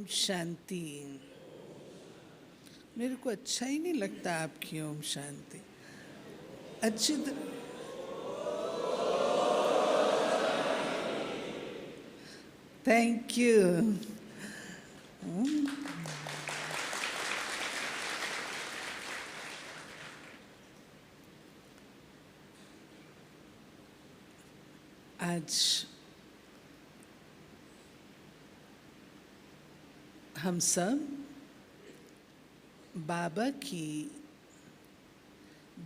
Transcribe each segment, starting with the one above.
शांति। मेरे को अच्छा ही नहीं लगता आपकी ओम शांति। अच्छी थैंक यू। आज हम सब बाबा की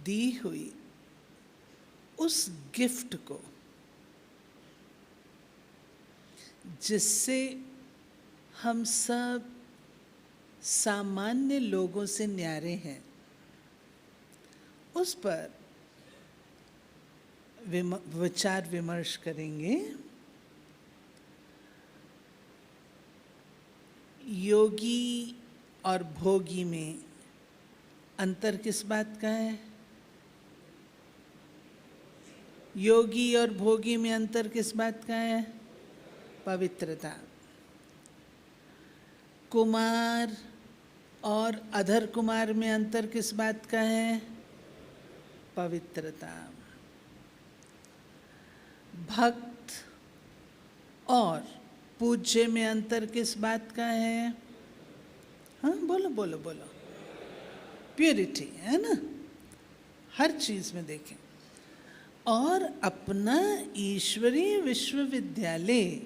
दी हुई उस गिफ्ट को, जिससे हम सब सामान्य लोगों से न्यारे हैं, उस पर विचार विमर्श करेंगे। योगी और भोगी में अंतर किस बात का है? योगी और भोगी में अंतर किस बात का है? पवित्रता। कुमार और अधर कुमार में अंतर किस बात का है? पवित्रता। भक्त और पूज्य में अंतर किस बात का है? हाँ, बोलो बोलो बोलो। प्योरिटी है ना, हर चीज में देखें। और अपना ईश्वरीय विश्वविद्यालय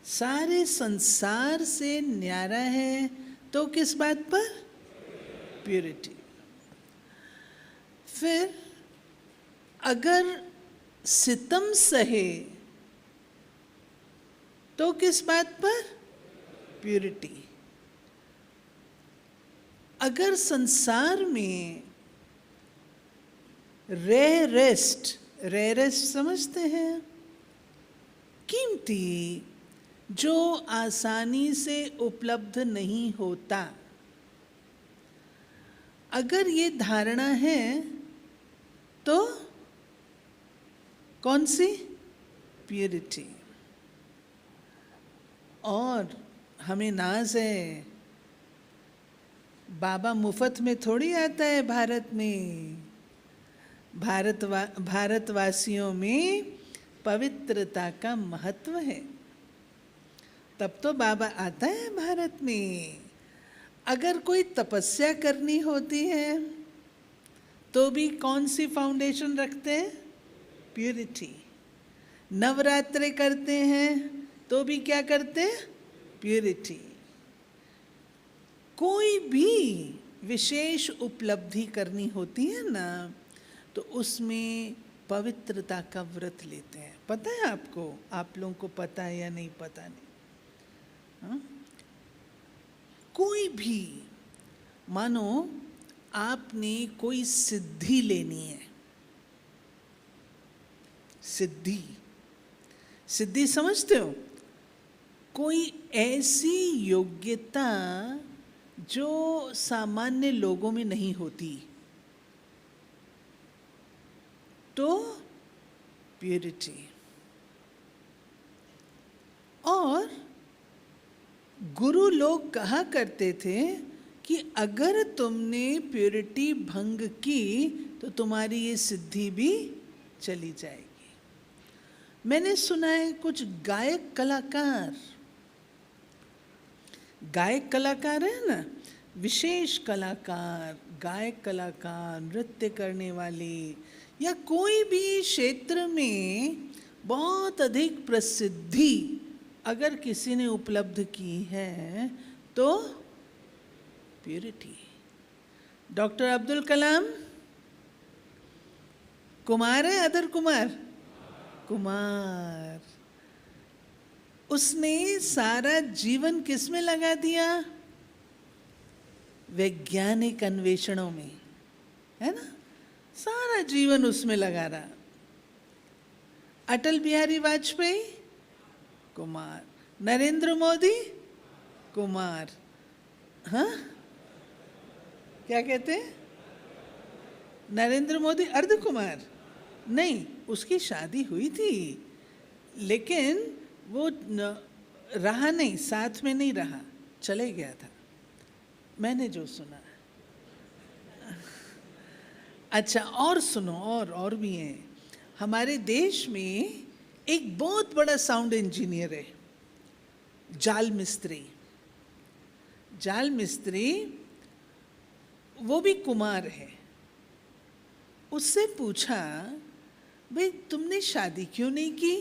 सारे संसार से न्यारा है, तो किस बात पर? प्योरिटी। फिर अगर सितम सहे तो किस बात पर? प्योरिटी। अगर संसार में रेयरेस्ट समझते हैं, कीमती, जो आसानी से उपलब्ध नहीं होता, अगर ये धारणा है तो कौन सी? प्योरिटी। और हमें नाज है, बाबा मुफ्त में थोड़ी आता है भारत में। भारतवासियों में पवित्रता का महत्व है, तब तो बाबा आता है भारत में। अगर कोई तपस्या करनी होती है तो भी कौन सी फाउंडेशन रखते हैं? प्योरिटी। नवरात्रे करते हैं तो भी क्या करते हैं? प्योरिटी। कोई भी विशेष उपलब्धि करनी होती है ना, तो उसमें पवित्रता का व्रत लेते हैं। पता है आपको? आप लोगों को पता है या नहीं पता नहीं। हाँ? कोई भी, मानो आपने कोई सिद्धि लेनी है, सिद्धि समझते हो? कोई ऐसी योग्यता जो सामान्य लोगों में नहीं होती, तो प्योरिटी। और गुरु लोग कहा करते थे कि अगर तुमने प्योरिटी भंग की तो तुम्हारी ये सिद्धि भी चली जाएगी। मैंने सुना है कुछ गायक कलाकार है ना, विशेष कलाकार, गायक कलाकार, नृत्य करने वाले, या कोई भी क्षेत्र में बहुत अधिक प्रसिद्धि अगर किसी ने उपलब्ध की है तो प्योरिटी। डॉक्टर अब्दुल कलाम कुमार है, अदर कुमार। उसने सारा जीवन किस में लगा दिया? वैज्ञानिक अन्वेषणों में, है ना, सारा जीवन उसमें लगा रहा। अटल बिहारी वाजपेयी कुमार, नरेंद्र मोदी कुमार। हाँ, क्या कहते हैं? नरेंद्र मोदी अर्ध कुमार नहीं, उसकी शादी हुई थी, लेकिन वो रहा नहीं, साथ में नहीं रहा, चले गया था, मैंने जो सुना। अच्छा, और सुनो, और भी हैं। हमारे देश में एक बहुत बड़ा साउंड इंजीनियर है, जाल मिस्त्री। जाल मिस्त्री, वो भी कुमार है। उससे पूछा, भाई तुमने शादी क्यों नहीं की?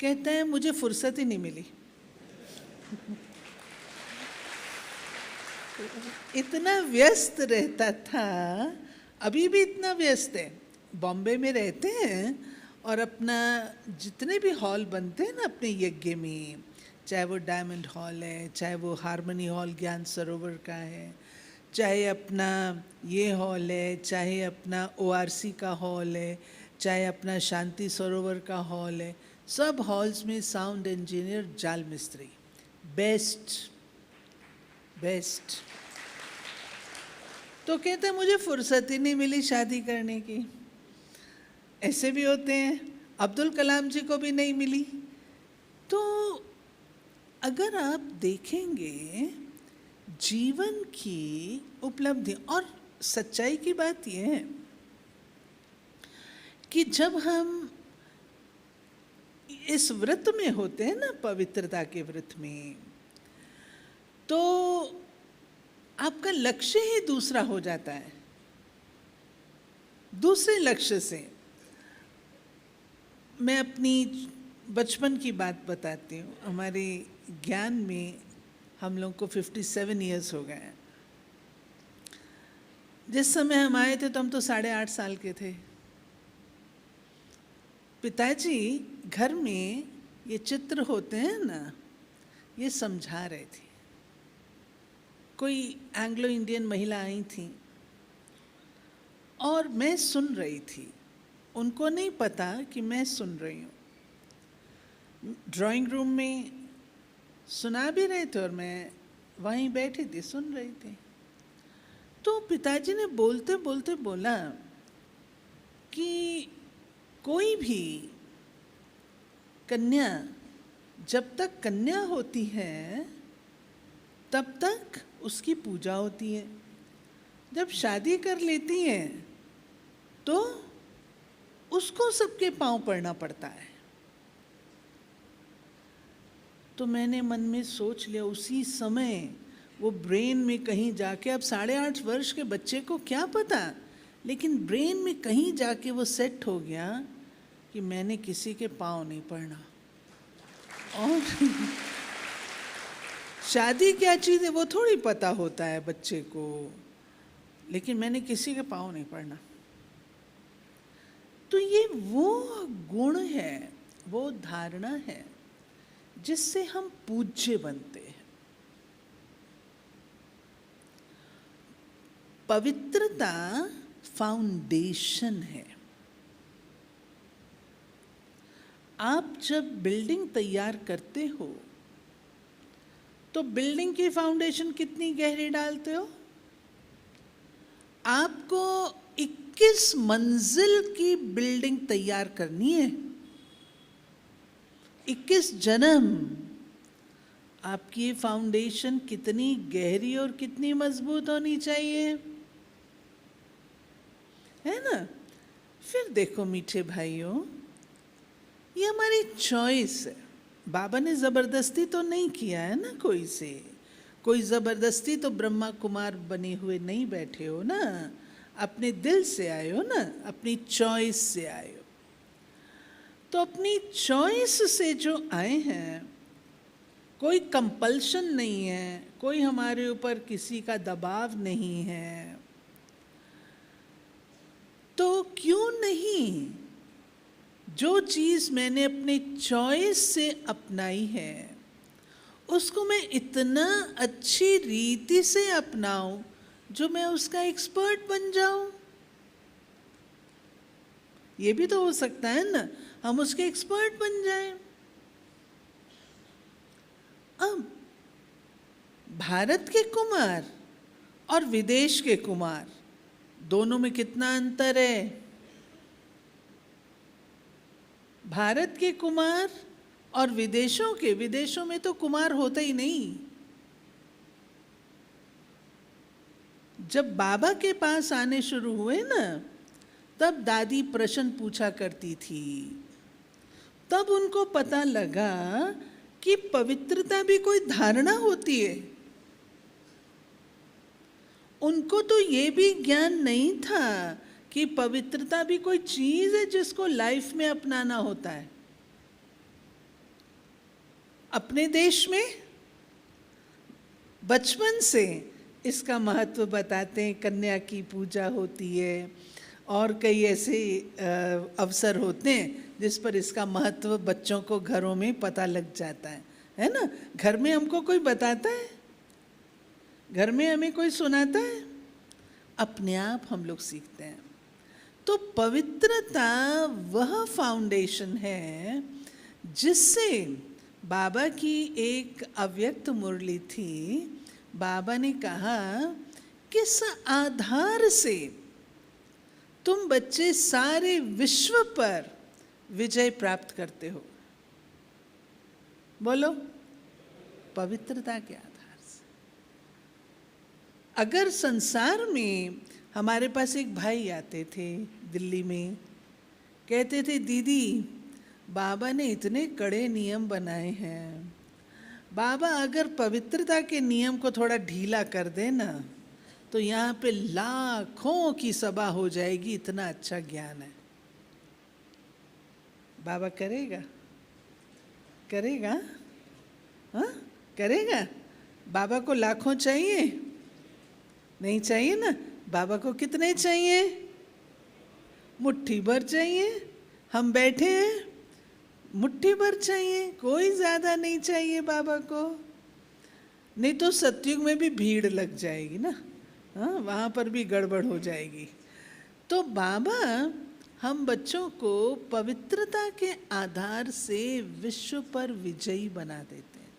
कहता है मुझे फुर्सत ही नहीं मिली। इतना व्यस्त रहता था, अभी भी इतना व्यस्त है। बॉम्बे में रहते हैं और अपना जितने भी हॉल बनते हैं ना अपने यज्ञ में, चाहे वो डायमंड हॉल है, चाहे वो हारमोनी हॉल ज्ञान सरोवर का है, चाहे अपना ये हॉल है, चाहे अपना ORC का हॉल है, चाहे अपना शांति सरोवर का हॉल है, सब हॉल्स में साउंड इंजीनियर जाल मिस्त्री, बेस्ट। तो कहते हैं मुझे फुर्सत ही नहीं मिली शादी करने की। ऐसे भी होते हैं, अब्दुल कलाम जी को भी नहीं मिली। तो अगर आप देखेंगे जीवन की उपलब्धि, और सच्चाई की बात यह है कि जब हम इस व्रत में होते हैं ना, पवित्रता के व्रत में, तो आपका लक्ष्य ही दूसरा हो जाता है, दूसरे लक्ष्य से। मैं अपनी बचपन की बात बताती हूँ। हमारे ज्ञान में हम लोग को 57 ईयर्स हो गए हैं। जिस समय हम आए थे तो हम तो 8.5 साल के थे। पिताजी घर में ये चित्र होते हैं ना, ये समझा रहे थे। कोई एंग्लो इंडियन महिला आई थी और मैं सुन रही थी, उनको नहीं पता कि मैं सुन रही हूँ। ड्राइंग रूम में सुना भी रहे थे और मैं वहीं बैठी थी, सुन रही थी। तो पिताजी ने बोलते बोलते बोला कि कोई भी कन्या जब तक कन्या होती है तब तक उसकी पूजा होती है, जब शादी कर लेती है तो उसको सबके पांव पड़ना पड़ता है। तो मैंने मन में सोच लिया, उसी समय वो ब्रेन में कहीं जाके, अब 8.5 वर्ष के बच्चे को क्या पता, लेकिन ब्रेन में कहीं जाके वो सेट हो गया कि मैंने किसी के पांव नहीं पड़ना। और शादी क्या चीज़ है वो थोड़ी पता होता है बच्चे को, लेकिन मैंने किसी के पांव नहीं पड़ना। तो ये वो गुण है, वो धारणा है जिससे हम पूज्य बनते हैं। पवित्रता फाउंडेशन है। आप जब बिल्डिंग तैयार करते हो तो बिल्डिंग की फाउंडेशन कितनी गहरी डालते हो? आपको 21 मंजिल की बिल्डिंग तैयार करनी है। 21 जन्म। आपकी फाउंडेशन कितनी गहरी और कितनी मजबूत होनी चाहिए, है ना? फिर देखो मीठे भाइयों, ये हमारी चॉइस है। बाबा ने जबरदस्ती तो नहीं किया है ना कोई से। कोई जबरदस्ती तो ब्रह्मा कुमार बने हुए नहीं बैठे हो ना, अपने दिल से आए हो ना, अपनी चॉइस से आए हो। तो अपनी चॉइस से जो आए हैं, कोई कंपल्शन नहीं है, कोई हमारे ऊपर किसी का दबाव नहीं है, तो क्यों नहीं जो चीज़ मैंने अपने चॉइस से अपनाई है उसको मैं इतना अच्छी रीति से अपनाऊं जो मैं उसका एक्सपर्ट बन जाऊं। ये भी तो हो सकता है ना, हम उसके एक्सपर्ट बन जाएं। अब भारत के कुमार और विदेश के कुमार दोनों में कितना अंतर है? भारत के कुमार और विदेशों में तो कुमार होता ही नहीं। जब बाबा के पास आने शुरू हुए ना, तब दादी प्रश्न पूछा करती थी। तब उनको पता लगा कि पवित्रता भी कोई धारणा होती है। उनको तो ये भी ज्ञान नहीं था कि पवित्रता भी कोई चीज है जिसको लाइफ में अपनाना होता है। अपने देश में बचपन से इसका महत्व बताते हैं। कन्या की पूजा होती है और कई ऐसे अवसर होते हैं जिस पर इसका महत्व बच्चों को घरों में पता लग जाता है ना। घर में हमको कोई बताता है, घर में हमें कोई सुनाता है, अपने आप हम लोग सीखते हैं। तो पवित्रता वह फाउंडेशन है जिससे बाबा की एक अव्यक्त मुरली थी। बाबा ने कहा किस आधार से तुम बच्चे सारे विश्व पर विजय प्राप्त करते हो? बोलो, पवित्रता के आधार से। अगर संसार में हमारे पास एक भाई आते थे दिल्ली में, कहते थे दीदी बाबा ने इतने कड़े नियम बनाए हैं, बाबा अगर पवित्रता के नियम को थोड़ा ढीला कर दे ना तो यहाँ पे लाखों की सभा हो जाएगी, इतना अच्छा ज्ञान है। बाबा करेगा? करेगा? हाँ, करेगा? बाबा को लाखों चाहिए? नहीं चाहिए ना। बाबा को कितने चाहिए? मुट्ठी भर चाहिए। हम बैठे हैं, मुट्ठी भर चाहिए, कोई ज्यादा नहीं चाहिए बाबा को। नहीं तो सतयुग में भी भीड़ लग जाएगी ना, हाँ, वहाँ पर भी गड़बड़ हो जाएगी। तो बाबा हम बच्चों को पवित्रता के आधार से विश्व पर विजयी बना देते हैं।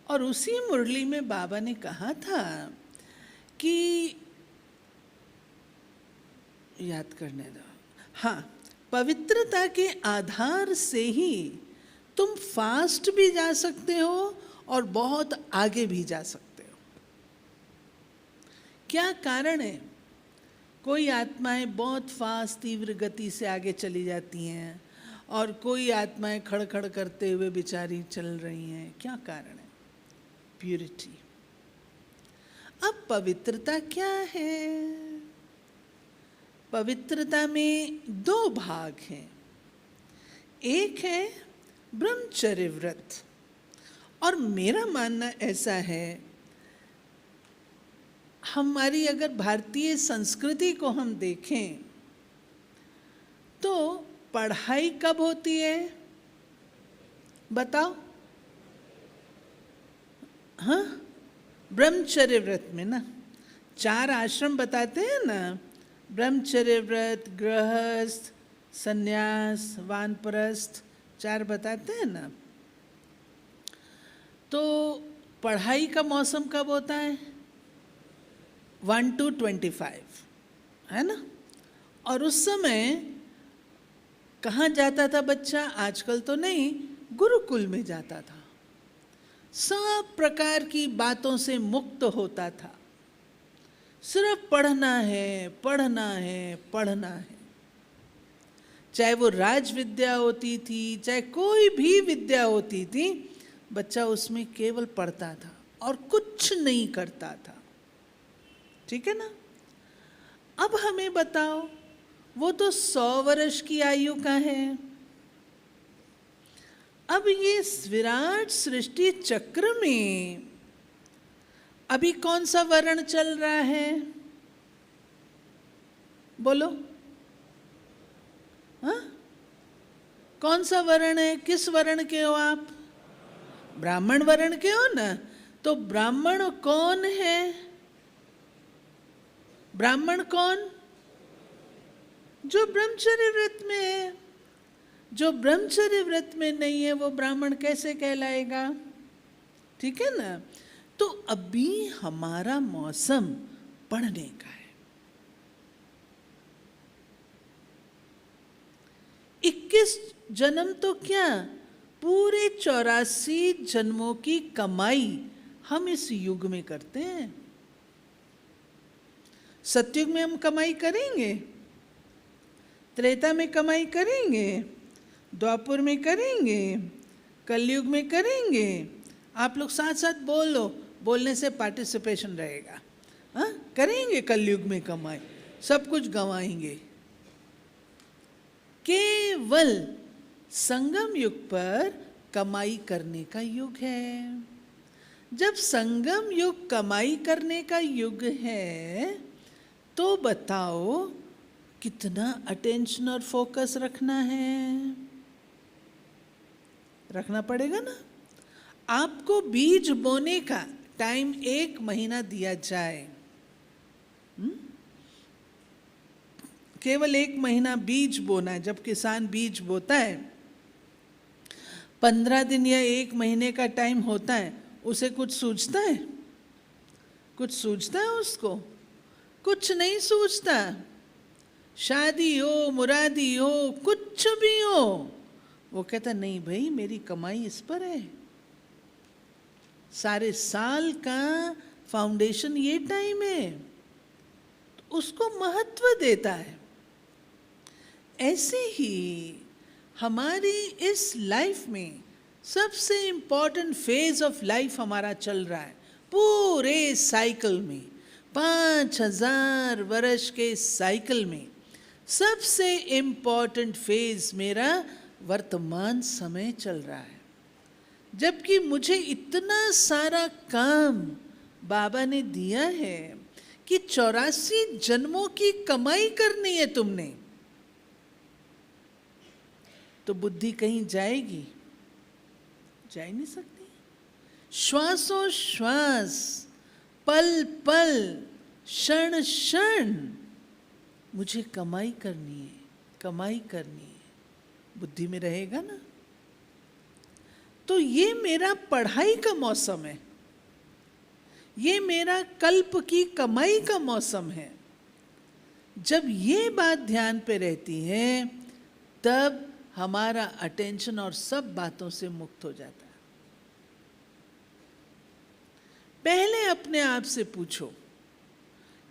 और उसी मुरली में बाबा ने कहा था कि याद करने दो, हाँ, पवित्रता के आधार से ही तुम फास्ट भी जा सकते हो और बहुत आगे भी जा सकते हो। क्या कारण है? कोई आत्माएं बहुत फास्ट तीव्र गति से आगे चली जाती हैं और कोई आत्माएं खड़खड़ करते हुए बेचारी चल रही हैं। क्या कारण है? प्यूरिटी। अब पवित्रता क्या है? पवित्रता में दो भाग हैं। एक है ब्रह्मचर्य व्रत, और मेरा मानना ऐसा है, हमारी अगर भारतीय संस्कृति को हम देखें तो पढ़ाई कब होती है? बताओ। हाँ, ब्रह्मचर्य व्रत में ना 4 आश्रम बताते हैं ना, ब्रह्मचर्य व्रत, गृहस्थ, सन्यास, वानप्रस्थ, 4 बताते हैं ना। तो पढ़ाई का मौसम कब होता है? 1 to 25, है ना। और उस समय कहाँ जाता था बच्चा? आजकल तो नहीं, गुरुकुल में जाता था। सब प्रकार की बातों से मुक्त होता था। सिर्फ पढ़ना है, पढ़ना है, पढ़ना है। चाहे वो राज विद्या होती थी, चाहे कोई भी विद्या होती थी, बच्चा उसमें केवल पढ़ता था और कुछ नहीं करता था। ठीक है ना। अब हमें बताओ, वो तो 100 वर्ष की आयु का है। अब ये विराट सृष्टि चक्र में अभी कौन सा वर्ण चल रहा है? बोलो, हाँ, कौन सा वर्ण है? किस वर्ण के हो आप? ब्राह्मण वर्ण के हो ना। तो ब्राह्मण कौन है? ब्राह्मण कौन? जो ब्रह्मचर्य व्रत में है। जो ब्रह्मचर्य व्रत में नहीं है वो ब्राह्मण कैसे कहलाएगा? ठीक है ना। तो अभी हमारा मौसम पढ़ने का है। 21 जन्म तो क्या, पूरे 84 जन्मों की कमाई हम इस युग में करते हैं। सतयुग में हम कमाई करेंगे, त्रेता में कमाई करेंगे, द्वापर में करेंगे, कलयुग में करेंगे। आप लोग साथ साथ बोलो, बोलने से पार्टिसिपेशन रहेगा। हाँ, करेंगे कलयुग में कमाई, सब कुछ गंवाएंगे। केवल संगम युग पर कमाई करने का युग है। जब संगम युग कमाई करने का युग है तो बताओ कितना अटेंशन और फोकस रखना है। रखना पड़ेगा ना। आपको बीज बोने का टाइम 1 महीना दिया जाए, केवल 1 महीना बीज बोना है। जब किसान बीज बोता है 15 दिन या 1 महीने का टाइम होता है, उसे कुछ सूझता है? कुछ सूझता है उसको? कुछ नहीं सूझता। शादी हो, मुरादी हो, कुछ भी हो, वो कहता नहीं भाई मेरी कमाई इस पर है। सारे साल का फाउंडेशन ये टाइम है, तो उसको महत्व देता है। ऐसे ही हमारी इस लाइफ में सबसे इम्पॉर्टेंट फेज ऑफ लाइफ हमारा चल रहा है। पूरे साइकिल में, 5000 वर्ष के साइकिल में सबसे इम्पॉर्टेंट फेज मेरा वर्तमान समय चल रहा है। जबकि मुझे इतना सारा काम बाबा ने दिया है कि 84 जन्मों की कमाई करनी है तुमने, तो बुद्धि कहीं जाएगी? जा ही नहीं सकती। श्वासों श्वास, पल पल, क्षण क्षण मुझे कमाई करनी है, कमाई करनी है। बुद्धि में रहेगा ना। तो ये मेरा पढ़ाई का मौसम है, ये मेरा कल्प की कमाई का मौसम है। जब ये बात ध्यान पे रहती है तब हमारा अटेंशन और सब बातों से मुक्त हो जाता है। पहले अपने आप से पूछो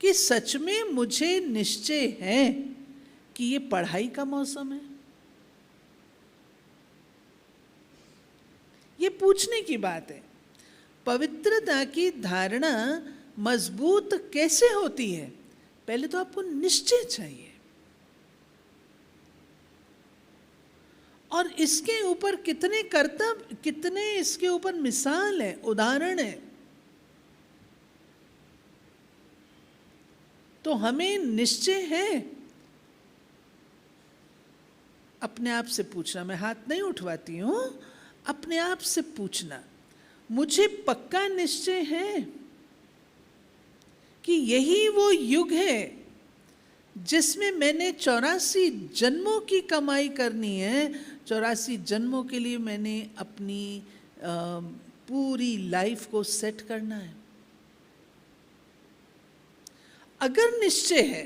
कि सच में मुझे निश्चय है कि ये पढ़ाई का मौसम है? ये पूछने की बात है। पवित्रता की धारणा मजबूत कैसे होती है? पहले तो आपको निश्चय चाहिए, और इसके ऊपर कितने कर्तव्य, कितने इसके ऊपर मिसाल है, उदाहरण है। तो हमें निश्चय है। अपने आप से पूछना, मैं हाथ नहीं उठवाती हूं, अपने आप से पूछना, मुझे पक्का निश्चय है कि यही वो युग है जिसमें मैंने 84 जन्मों की कमाई करनी है। 84 जन्मों के लिए मैंने अपनी पूरी लाइफ को सेट करना है। अगर निश्चय है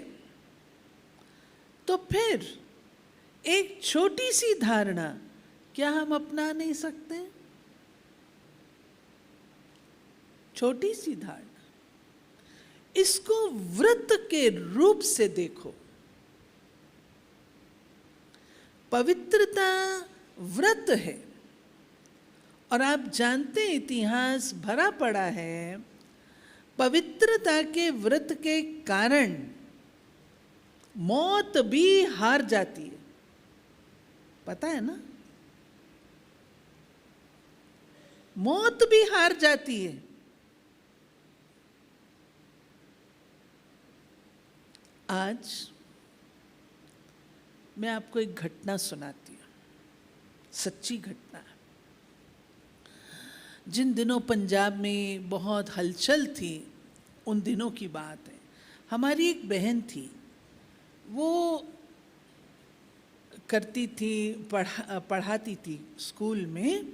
तो फिर एक छोटी सी धारणा क्या हम अपना नहीं सकते? छोटी सी धारणा, इसको व्रत के रूप से देखो। पवित्रता व्रत है, और आप जानते इतिहास भरा पड़ा है। पवित्रता के व्रत के कारण मौत भी हार जाती है, पता है ना? मौत भी हार जाती है। आज मैं आपको एक घटना सुनाती हूँ, सच्ची घटना। जिन दिनों पंजाब में बहुत हलचल थी, उन दिनों की बात है। हमारी एक बहन थी, वो करती थी, पढ़ाती थी स्कूल में।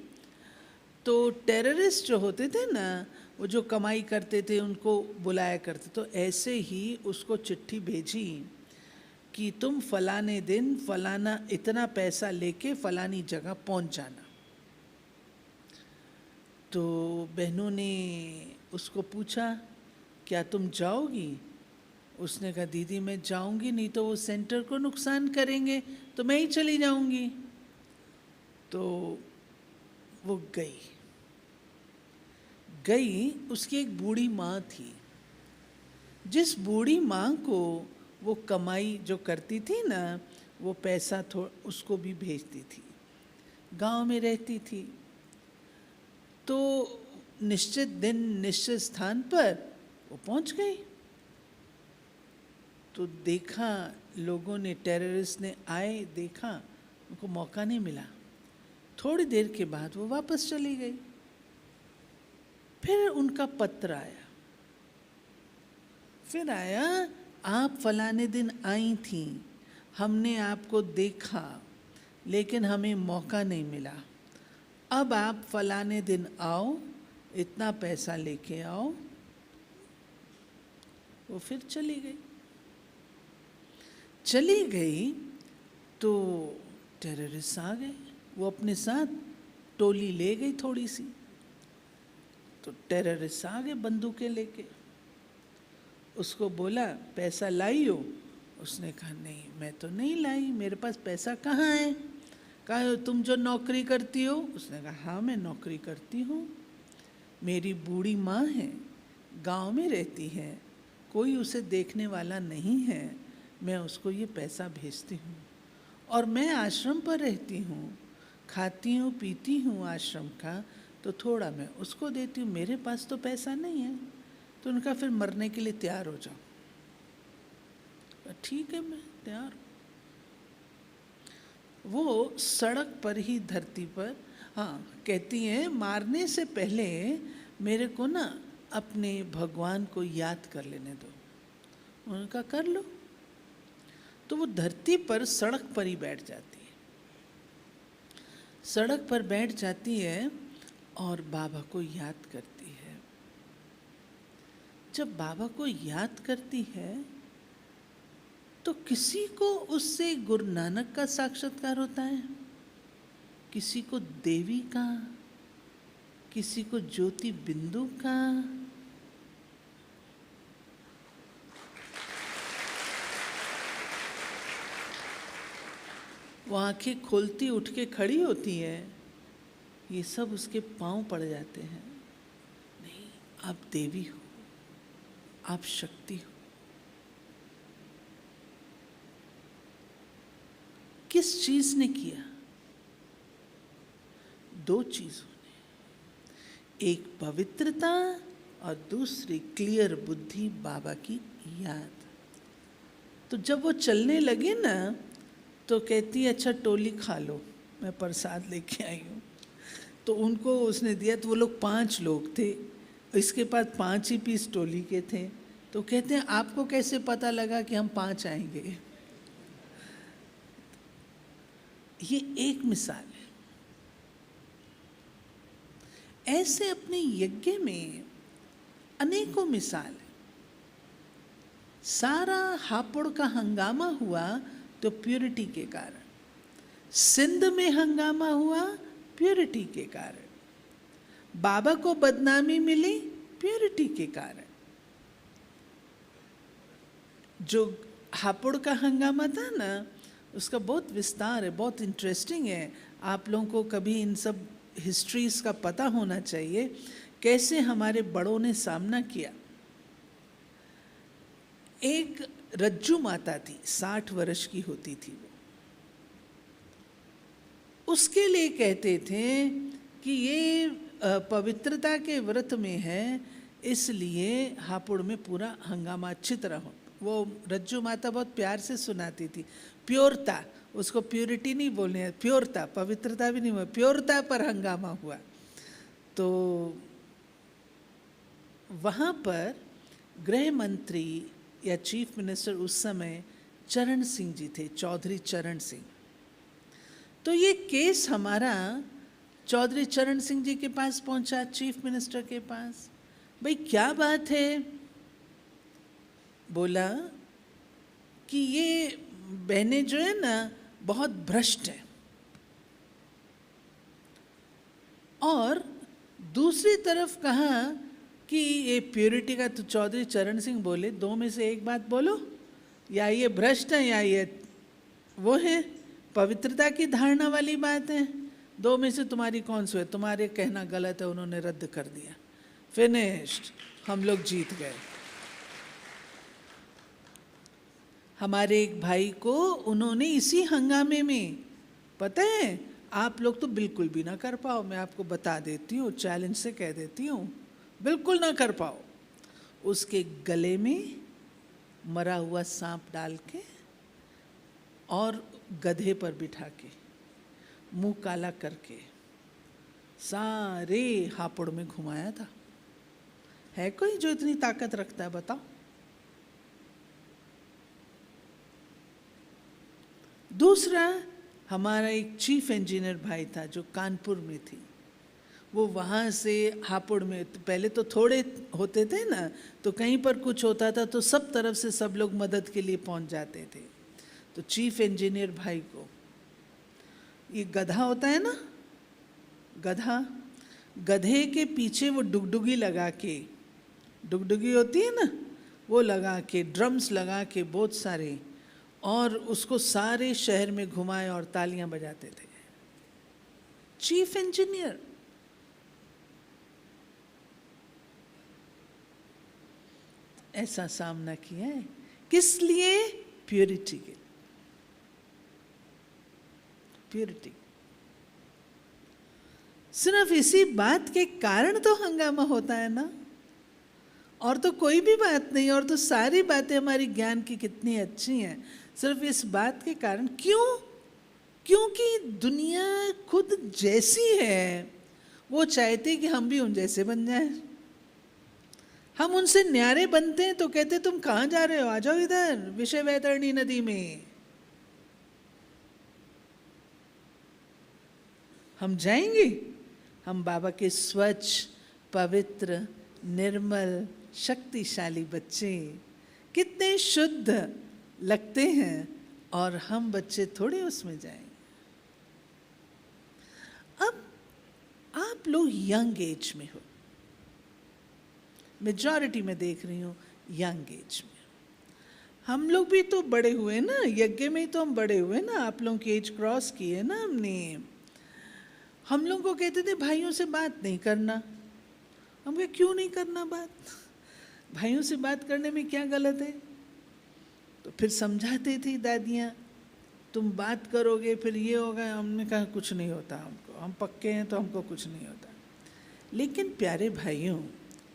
तो टेररिस्ट जो होते थे ना, वो जो कमाई करते थे उनको बुलाया करते। तो ऐसे ही उसको चिट्ठी भेजी कि तुम फलाने दिन फलाना इतना पैसा लेके फलानी जगह पहुंच जाना। तो बहनों ने उसको पूछा, क्या तुम जाओगी? उसने कहा, दीदी मैं जाऊंगी, नहीं तो वो सेंटर को नुकसान करेंगे, तो मैं ही चली जाऊंगी। तो वो गई। उसकी एक बूढ़ी माँ थी, जिस बूढ़ी माँ को वो कमाई जो करती थी ना, वो पैसा उसको भी भेजती थी, गांव में रहती थी। तो निश्चित दिन निश्चित स्थान पर वो पहुंच गई। तो देखा लोगों ने, टेररिस्ट ने आए, देखा, उनको मौका नहीं मिला। थोड़ी देर के बाद वो वापस चली गई। फिर उनका पत्र आया, आप फलाने दिन आई थी, हमने आपको देखा लेकिन हमें मौका नहीं मिला, अब आप फलाने दिन आओ, इतना पैसा लेके आओ। वो फिर चली गई तो टेररिस्ट आ गए। वो अपने साथ टोली ले गई थोड़ी सी। तो टेररिस्ट आ गए बंदूकें लेके। उसको बोला, पैसा लाई हो? उसने कहा, नहीं मैं तो नहीं लाई, मेरे पास पैसा कहाँ है? कहा, तुम जो नौकरी करती हो? उसने कहा, हाँ मैं नौकरी करती हूँ। मेरी बूढ़ी माँ है, गांव में रहती है, कोई उसे देखने वाला नहीं है, मैं उसको ये पैसा भेजती हूँ। और मैं आश्रम पर रहती हूँ, खाती हूँ पीती हूँ आश्रम का, तो थोड़ा मैं उसको देती हूँ, मेरे पास तो पैसा नहीं है। तो उनका, फिर मरने के लिए तैयार हो जाओ। ठीक है मैं तैयार हूँ। वो सड़क पर ही धरती पर, हाँ कहती हैं, मारने से पहले मेरे को ना अपने भगवान को याद कर लेने दो। उनका कर लो। तो वो धरती पर सड़क पर ही बैठ जाती है। सड़क पर बैठ जाती है और बाबा को याद करती है। जब बाबा को याद करती है तो किसी को उससे गुरु नानक का साक्षात्कार होता है, किसी को देवी का, किसी को ज्योति बिंदु का। वो आंखें खोलती, उठ के खड़ी होती है, ये सब उसके पांव पड़ जाते हैं। नहीं, आप देवी हो, आप शक्ति हो। किस चीज ने किया? दो चीजों ने, एक पवित्रता और दूसरी क्लियर बुद्धि, बाबा की याद। तो जब वो चलने लगे ना, तो कहती, अच्छा टोली खा लो, मैं प्रसाद लेके आई हूँ। तो उनको उसने दिया। तो वो लोग 5 लोग थे, इसके पास 5 ही पीस टोली के थे। तो कहते हैं, आपको कैसे पता लगा कि हम 5 आएंगे? ये एक मिसाल है। ऐसे अपने यज्ञ में अनेकों मिसाल है। सारा हापुड़ का हंगामा हुआ तो प्योरिटी के कारण, सिंध में हंगामा हुआ प्योरिटी के कारण, बाबा को बदनामी मिली प्योरिटी के कारण। जो हापुड़ का हंगामा था ना, उसका बहुत विस्तार है, बहुत इंटरेस्टिंग है। आप लोगों को कभी इन सब हिस्ट्रीज का पता होना चाहिए, कैसे हमारे बड़ों ने सामना किया। एक रज्जू माता थी, 60 वर्ष की होती थी वो। उसके लिए कहते थे कि ये पवित्रता के व्रत में है, इसलिए हापुड़ में पूरा हंगामा अच्छी तरह हो। वो रज्जू माता बहुत प्यार से सुनाती थी, प्योरता, उसको प्योरिटी नहीं बोलने, प्योरता, पवित्रता भी नहीं हुआ, प्योरता पर हंगामा हुआ। तो वहाँ पर गृह मंत्री या चीफ मिनिस्टर उस समय चरण सिंह जी थे, चौधरी चरण सिंह। तो ये केस हमारा चौधरी चरण सिंह जी के पास पहुंचा, चीफ मिनिस्टर के पास। भाई क्या बात है? बोला कि ये बहनें जो है ना बहुत भ्रष्ट हैं। और दूसरी तरफ कहा कि ये प्योरिटी का, तो चौधरी चरण सिंह बोले दो में से एक बात बोलो, या ये भ्रष्ट है या ये वो है, पवित्रता की धारणा वाली बात है, दो में से तुम्हारी कौन सी है? तुम्हारे कहना गलत है, उन्होंने रद्द कर दिया, फिनिश्ड, हम लोग जीत गए। हमारे एक भाई को उन्होंने इसी हंगामे में, पता है आप लोग तो बिल्कुल भी ना कर पाओ, मैं आपको बता देती हूँ, चैलेंज से कह देती हूँ, बिल्कुल ना कर पाओ, उसके गले में मरा हुआ सांप डाल के और गधे पर बिठा के मुंह काला करके सारे हापुड़ में घुमाया था। है कोई जो इतनी ताकत रखता है बताओ? दूसरा, हमारा एक चीफ इंजीनियर भाई था जो कानपुर में थी, वो वहाँ से हापुड़ में, तो पहले तो थोड़े होते थे ना, तो कहीं पर कुछ होता था तो सब तरफ से सब लोग मदद के लिए पहुँच जाते थे। तो चीफ इंजीनियर भाई को ये गधा होता है ना, गधा, गधे के पीछे वो डुगडुगी लगा के, डुगडुगी होती है ना, वो लगा के, ड्रम्स लगा के बहुत सारे, और उसको सारे शहर में घुमाए और तालियां बजाते थे। Chief engineer. ऐसा सामना किया है, किस लिए? प्योरिटी के, प्योरिटी। सिर्फ इसी बात के कारण तो हंगामा होता है ना, और तो कोई भी बात नहीं, और तो सारी बातें हमारी ज्ञान की कितनी अच्छी हैं, सिर्फ इस बात के कारण। क्यों? क्योंकि दुनिया खुद जैसी है, वो चाहते कि हम भी उन जैसे बन जाएं। हम उनसे न्यारे बनते हैं तो कहते तुम कहाँ जा रहे हो, आ जाओ इधर विषय वैतरणी नदी में। हम जाएंगे, हम बाबा के स्वच्छ, पवित्र, निर्मल, शक्तिशाली बच्चे कितने शुद्ध लगते हैं, और हम बच्चे थोड़े उसमें जाएंगे। अब आप लोग यंग एज में हो, मेजॉरिटी में देख रही हूँ यंग एज में। हम लोग भी तो बड़े हुए ना, यज्ञ में ही तो हम बड़े हुए ना, आप लोगों की एज क्रॉस की है ना हमने। हम लोगों को कहते थे भाइयों से बात नहीं करना, हम कहे क्यों नहीं करना बात, भाइयों से बात करने में क्या गलत है? तो फिर समझाती थी दादियाँ, तुम बात करोगे फिर ये होगा। हमने कहा कुछ नहीं होता हमको, हम पक्के हैं तो हमको कुछ नहीं होता। लेकिन प्यारे भाइयों,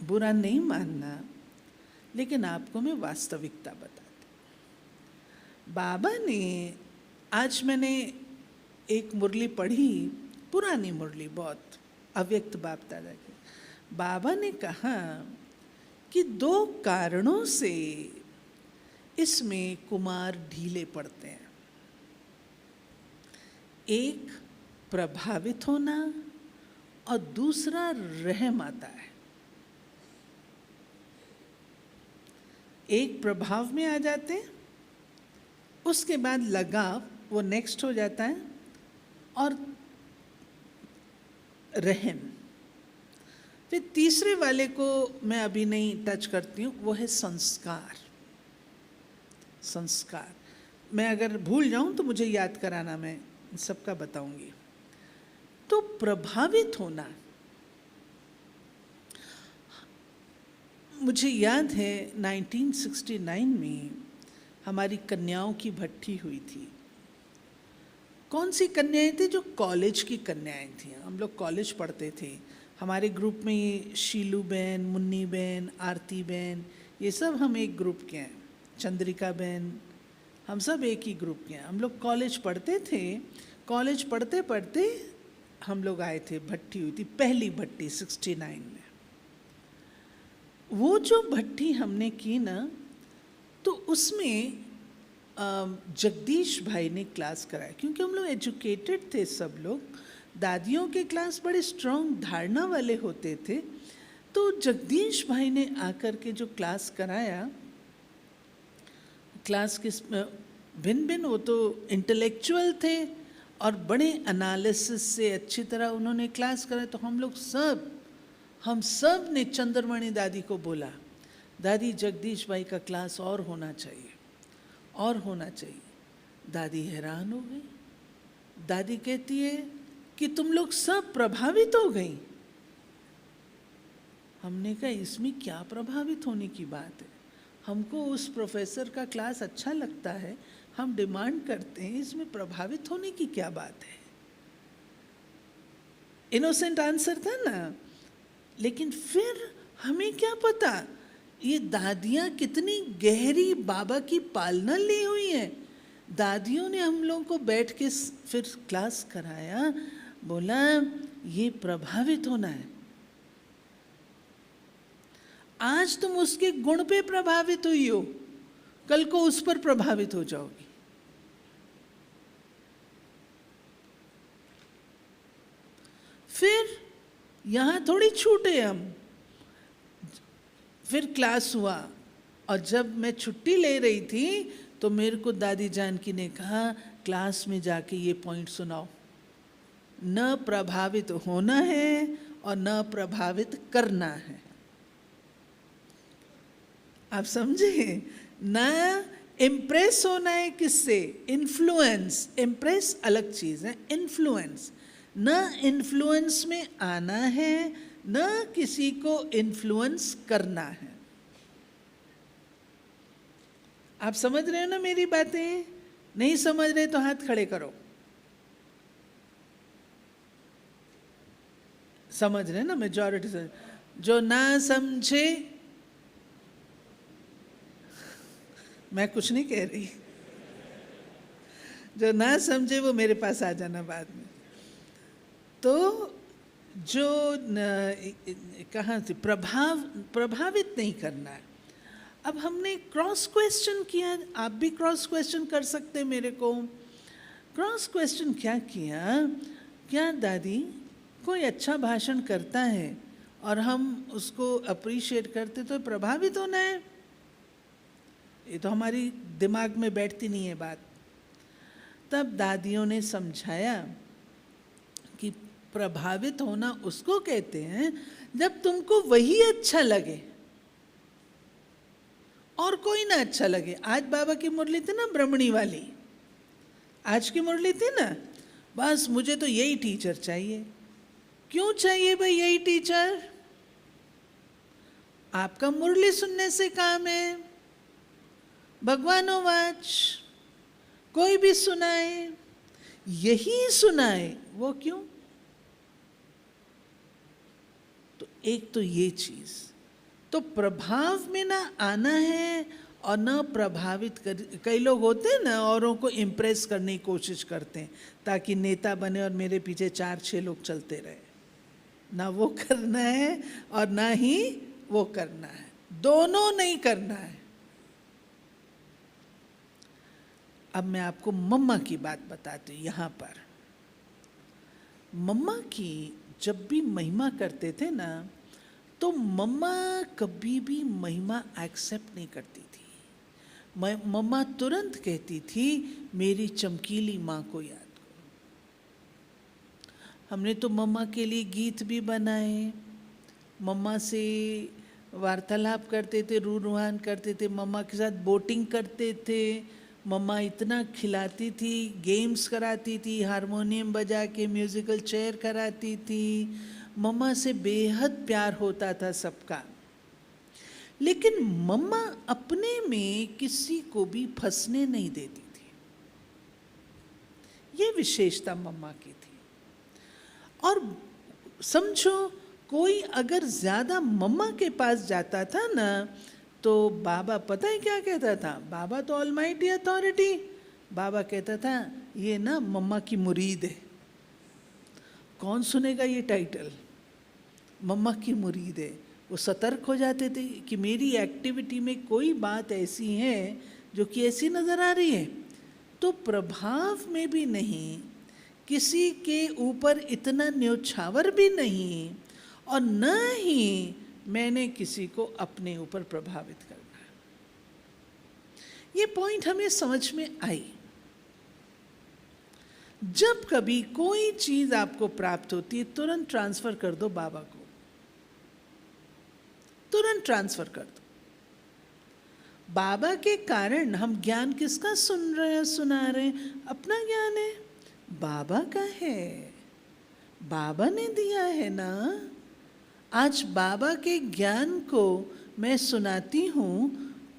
बुरा नहीं मानना, लेकिन आपको मैं वास्तविकता बताती। बाबा ने, आज मैंने एक मुरली पढ़ी, पुरानी मुरली, बहुत अव्यक्त बाप दादा की। बाबा ने कहा कि 2 कारणों से इसमें कुमार ढीले पड़ते हैं। एक प्रभावित होना और दूसरा रहम आता है। एक प्रभाव में आ जाते हैं, उसके बाद लगाव वो नेक्स्ट हो जाता है, और रहम। फिर तीसरे वाले को मैं अभी नहीं टच करती हूँ, वो है संस्कार। संस्कार, मैं अगर भूल जाऊं तो मुझे याद कराना, मैं सबका बताऊंगी। तो प्रभावित होना, मुझे याद है 1969 में हमारी कन्याओं की भट्टी हुई थी। कौन सी कन्याएं थी? जो कॉलेज की कन्याएं थी। हम लोग कॉलेज पढ़ते थे, हमारे ग्रुप में ये शीलू बहन, मुन्नी बहन, आरती बहन, ये सब हम एक ग्रुप के हैं, चंद्रिका बहन, हम सब एक ही ग्रुप के हैं। हम लोग कॉलेज पढ़ते थे। कॉलेज पढ़ते पढ़ते हम लोग आए थे, भट्टी हुई थी, पहली भट्टी 69 में। वो जो भट्टी हमने की ना, तो उसमें जगदीश भाई ने क्लास कराया, क्योंकि हम लोग एजुकेटेड थे सब लोग, दादियों के क्लास बड़े स्ट्रॉन्ग धारणा वाले होते थे। तो जगदीश भाई ने आकर के जो क्लास कराया, क्लास किस भिन्न भिन्न, वो तो इंटेलेक्चुअल थे और बड़े एनालिसिस से अच्छी तरह उन्होंने क्लास कराया। तो हम सब ने चंद्रमणि दादी को बोला, दादी जगदीश भाई का क्लास और होना चाहिए, और होना चाहिए। दादी हैरान हो गई। दादी कहती है कि तुम लोग सब प्रभावित हो गई। हमने कहा इसमें क्या प्रभावित होने की बात है, हमको उस प्रोफेसर का क्लास अच्छा लगता है, हम डिमांड करते हैं, इसमें प्रभावित होने की क्या बात है। इनोसेंट आंसर था ना। लेकिन फिर हमें क्या पता ये दादियाँ कितनी गहरी बाबा की पालना ली हुई हैं। दादियों ने हम लोगों को बैठ के फिर क्लास कराया, बोला ये प्रभावित होना है। आज तुम उसके गुण पे प्रभावित हुई हो, कल को उस पर प्रभावित हो जाओगी। फिर यहाँ थोड़ी छूटे हम। फिर क्लास हुआ और जब मैं छुट्टी ले रही थी तो मेरे को दादी जानकी ने कहा क्लास में जाके ये पॉइंट सुनाओ, न प्रभावित होना है और न प्रभावित करना है। आप समझे ना, इम्प्रेस होना है किससे, इन्फ्लुएंस। इम्प्रेस अलग चीज है, इन्फ्लुएंस न इन्फ्लुएंस में आना है, न किसी को इन्फ्लुएंस करना है। आप समझ रहे हो ना मेरी बातें? नहीं समझ रहे तो हाथ खड़े करो। समझ रहे ना मेजॉरिटी से। जो ना समझे, मैं कुछ नहीं कह रही, जो ना समझे वो मेरे पास आ जाना बाद में। तो जो कहाँ से प्रभावित नहीं करना है। अब हमने क्रॉस क्वेश्चन किया, आप भी क्रॉस क्वेश्चन कर सकते हैं मेरे को। क्रॉस क्वेश्चन क्या किया, क्या दादी कोई अच्छा भाषण करता है और हम उसको अप्रिशिएट करते तो प्रभावित होना है? ये तो हमारी दिमाग में बैठती नहीं है बात। तब दादियों ने समझाया कि प्रभावित होना उसको कहते हैं जब तुमको वही अच्छा लगे और कोई ना अच्छा लगे। आज बाबा की मुरली थी ना ब्रह्मणी वाली, आज की मुरली थी ना, बस मुझे तो यही टीचर चाहिए। क्यों चाहिए भाई यही टीचर? आपका मुरली सुनने से काम है, भगवानोवाच कोई भी सुनाए, यही सुनाए। वो क्यों? तो एक तो ये चीज, तो प्रभाव में ना आना है और ना प्रभावित कर। कई लोग होते हैं ना औरों को इम्प्रेस करने की कोशिश करते हैं ताकि नेता बने और मेरे पीछे 4-6 लोग चलते रहे। ना वो करना है और ना ही वो करना है, दोनों नहीं करना है। अब मैं आपको मम्मा की बात बताती हूँ। यहाँ पर मम्मा की जब भी महिमा करते थे ना, तो मम्मा कभी भी महिमा एक्सेप्ट नहीं करती थी। मम्मा तुरंत कहती थी मेरी चमकीली माँ को याद करो। हमने तो मम्मा के लिए गीत भी बनाए, मम्मा से वार्तालाप करते थे, रूहान करते थे, मम्मा के साथ बोटिंग करते थे। मम्मा इतना खिलाती थी, गेम्स कराती थी, हारमोनियम बजा के म्यूजिकल चेयर कराती थी। मम्मा से बेहद प्यार होता था सबका। लेकिन मम्मा अपने में किसी को भी फंसने नहीं देती थी। ये विशेषता मम्मा की थी। और समझो कोई अगर ज्यादा मम्मा के पास जाता था ना, तो बाबा पता है क्या कहता था? बाबा तो ऑलमाइटी अथॉरिटी, बाबा कहता था ये ना मम्मा की मुरीद है। कौन सुनेगा ये टाइटल, मम्मा की मुरीद है? वो सतर्क हो जाते थे कि मेरी एक्टिविटी में कोई बात ऐसी है जो कि ऐसी नजर आ रही है। तो प्रभाव में भी नहीं, किसी के ऊपर इतना न्योछावर भी नहीं, और न ही मैंने किसी को अपने ऊपर प्रभावित करना है। ये पॉइंट हमें समझ में आई। जब कभी कोई चीज आपको प्राप्त होती है, तुरंत ट्रांसफर कर दो बाबा को, तुरंत ट्रांसफर कर दो। बाबा के कारण हम ज्ञान किसका सुन रहे हैं, सुना रहे हैं? अपना ज्ञान है, बाबा का है, बाबा ने दिया है ना। आज बाबा के ज्ञान को मैं सुनाती हूँ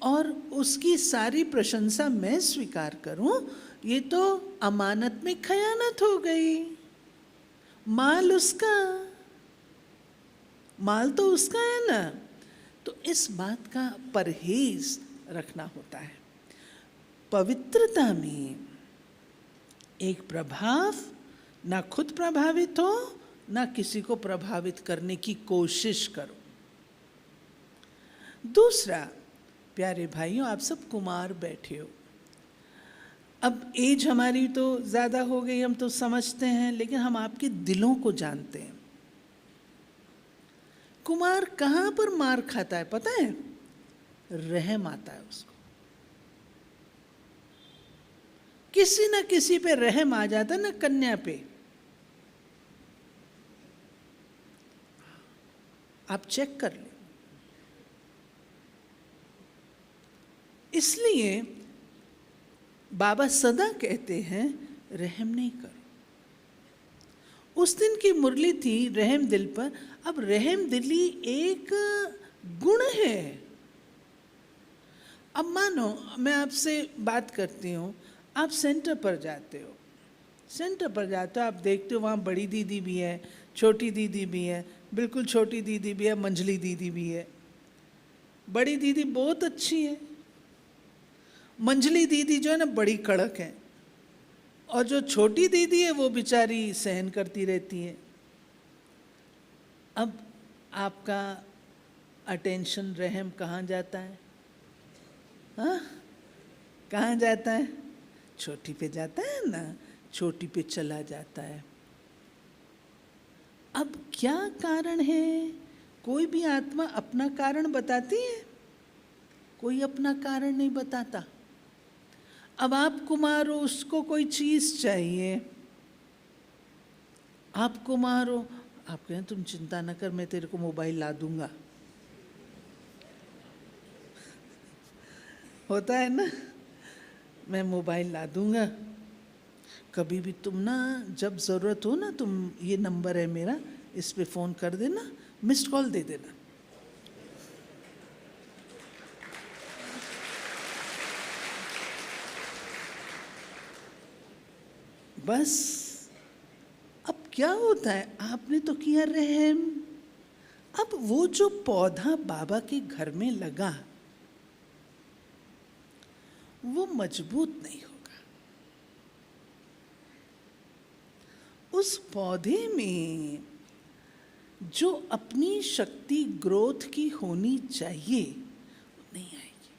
और उसकी सारी प्रशंसा मैं स्वीकार करूँ, ये तो अमानत में खयानत हो गई। माल उसका, माल तो उसका है ना। तो इस बात का परहेज रखना होता है। पवित्रता में एक प्रभाव, ना खुद प्रभावित हो ना किसी को प्रभावित करने की कोशिश करो। दूसरा, प्यारे भाइयों, आप सब कुमार बैठे हो। अब एज हमारी तो ज़्यादा हो गई, हम तो समझते हैं, लेकिन हम आपके दिलों को जानते हैं। कुमार कहाँ पर मार खाता है पता है? रहम आता है उसको, किसी न किसी पे रहम आ जाता है ना, कन्या पे। आप चेक कर ले। इसलिए बाबा सदा कहते हैं रहम नहीं करो। उस दिन की मुरली थी रहम दिल पर। अब रहम दिली एक गुण है। अब मानो मैं आपसे बात करती हूँ, आप सेंटर पर जाते हो, सेंटर पर जाते हो, आप देखते हो वहाँ बड़ी दीदी भी है, छोटी दीदी भी है, बिल्कुल छोटी दीदी भी है, मंझली दीदी भी है। बड़ी दीदी बहुत अच्छी है, मंझली दीदी जो है ना बड़ी कड़क है, और जो छोटी दीदी है वो बेचारी सहन करती रहती है। अब आपका अटेंशन रहम कहाँ जाता है? हाँ, कहाँ जाता है? छोटी पे जाता है ना, छोटी पे चला जाता है। अब क्या कारण है? कोई भी आत्मा अपना कारण बताती है? कोई अपना कारण नहीं बताता। अब आप कुमार हो, उसको कोई चीज चाहिए, आप कुमार हो, आप कहें तुम चिंता न कर, मैं तेरे को मोबाइल ला दूंगा। होता है ना, मैं मोबाइल ला दूंगा, कभी भी तुम ना जब ज़रूरत हो ना, तुम ये नंबर है मेरा, इस पे फ़ोन कर देना, मिस्ड कॉल दे देना। बस अब क्या होता है, आपने तो किया रहम। अब वो जो पौधा बाबा के घर में लगा वो मजबूत नहीं होगा। उस पौधे में जो अपनी शक्ति ग्रोथ की होनी चाहिए वो नहीं आएगी।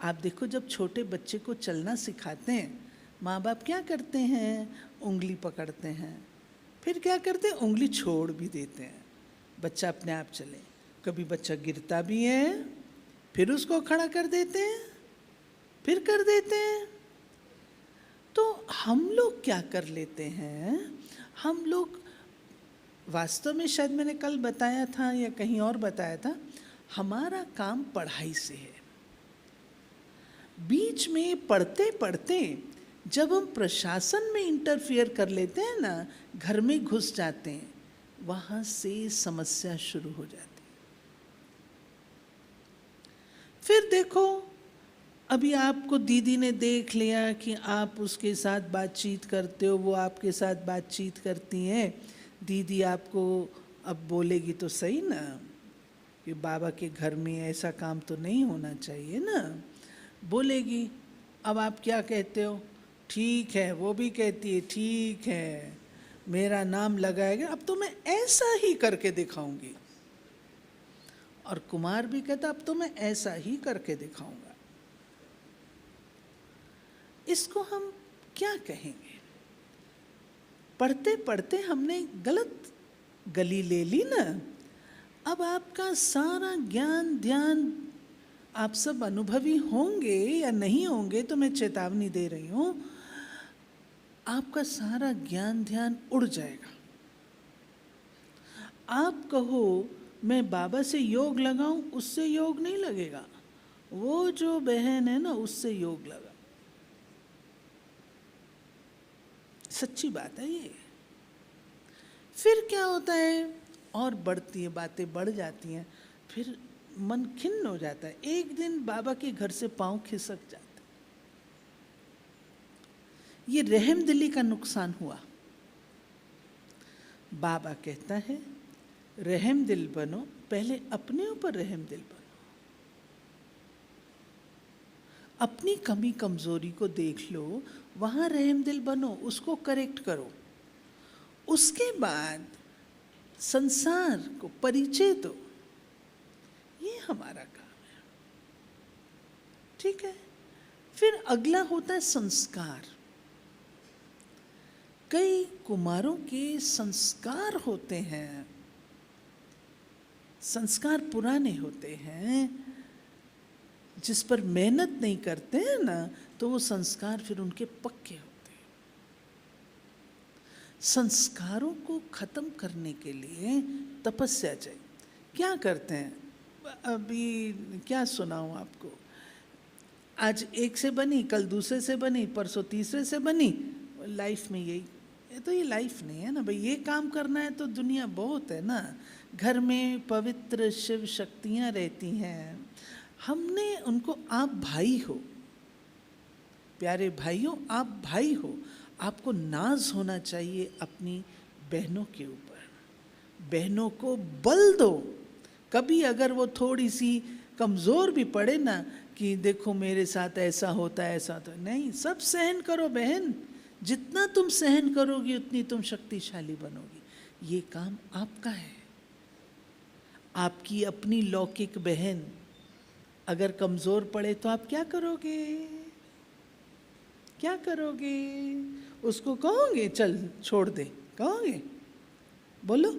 आप देखो, जब छोटे बच्चे को चलना सिखाते हैं, माँ बाप क्या करते हैं? उंगली पकड़ते हैं, फिर क्या करते हैं? उंगली छोड़ भी देते हैं, बच्चा अपने आप चले। कभी बच्चा गिरता भी है, फिर उसको खड़ा कर देते हैं, फिर कर देते हैं। तो हम लोग क्या कर लेते हैं? हम लोग वास्तव में, शायद मैंने कल बताया था या कहीं और बताया था, हमारा काम पढ़ाई से है। बीच में पढ़ते पढ़ते जब हम प्रशासन में इंटरफियर कर लेते हैं ना, घर में घुस जाते हैं, वहाँ से समस्या शुरू हो जाती है। फिर देखो, अभी आपको दीदी ने देख लिया कि आप उसके साथ बातचीत करते हो, वो आपके साथ बातचीत करती हैं। दीदी आपको अब बोलेगी तो सही ना कि बाबा के घर में ऐसा काम तो नहीं होना चाहिए ना, बोलेगी। अब आप क्या कहते हो? ठीक है। वो भी कहती है ठीक है, मेरा नाम लगाएगा, अब तो मैं ऐसा ही करके दिखाऊंगी। और कुमार भी कहता अब तो मैं ऐसा ही करके दिखाऊंगा। इसको हम क्या कहेंगे? पढ़ते पढ़ते हमने गलत गली ले ली ना। अब आपका सारा ज्ञान ध्यान आप सब अनुभवी होंगे या नहीं होंगे, तो मैं चेतावनी दे रही हूं, आपका सारा ज्ञान ध्यान उड़ जाएगा। आप कहो मैं बाबा से योग लगाऊं, उससे योग नहीं लगेगा। वो जो बहन है ना, उससे योग लगा। सच्ची बात है ये। फिर क्या होता है, और बढ़ती है, बातें बढ़ जाती हैं, फिर मन खिन्न हो जाता है। एक दिन बाबा के घर से पांव खिसक जाते। ये रहम दिली का नुकसान हुआ। बाबा कहता है रहम दिल बनो, पहले अपने ऊपर रहम दिल बनो। अपनी कमी कमजोरी को देख लो, वहां रहम दिल बनो, उसको करेक्ट करो। उसके बाद संसार को परिचय दो। ये हमारा काम है, ठीक है। फिर अगला होता है संस्कार। कई कुमारों के संस्कार होते हैं, संस्कार पुराने होते हैं, जिस पर मेहनत नहीं करते हैं ना, तो वो संस्कार फिर उनके पक्के होते हैं। संस्कारों को खत्म करने के लिए तपस्या चाहिए। क्या करते हैं, अभी क्या सुनाऊं आपको। आज एक से बनी, कल दूसरे से बनी, परसों तीसरे से बनी। लाइफ में यही, ये लाइफ नहीं है ना भाई। ये काम करना है तो दुनिया बहुत है ना। घर में पवित्र शिव शक्तियाँ रहती हैं, हमने उनको, आप भाई हो, प्यारे भाइयों, आप भाई हो, आपको नाज होना चाहिए अपनी बहनों के ऊपर। बहनों को बल दो। कभी अगर वो थोड़ी सी कमज़ोर भी पड़े ना, कि देखो मेरे साथ ऐसा होता है, ऐसा तो नहीं, सब सहन करो बहन। जितना तुम सहन करोगी उतनी तुम शक्तिशाली बनोगी। ये काम आपका है। आपकी अपनी लौकिक बहन अगर कमज़ोर पड़े तो आप क्या करोगे? क्या करोगे? उसको कहोगे चल छोड़ दे, कहोगे? बोलो,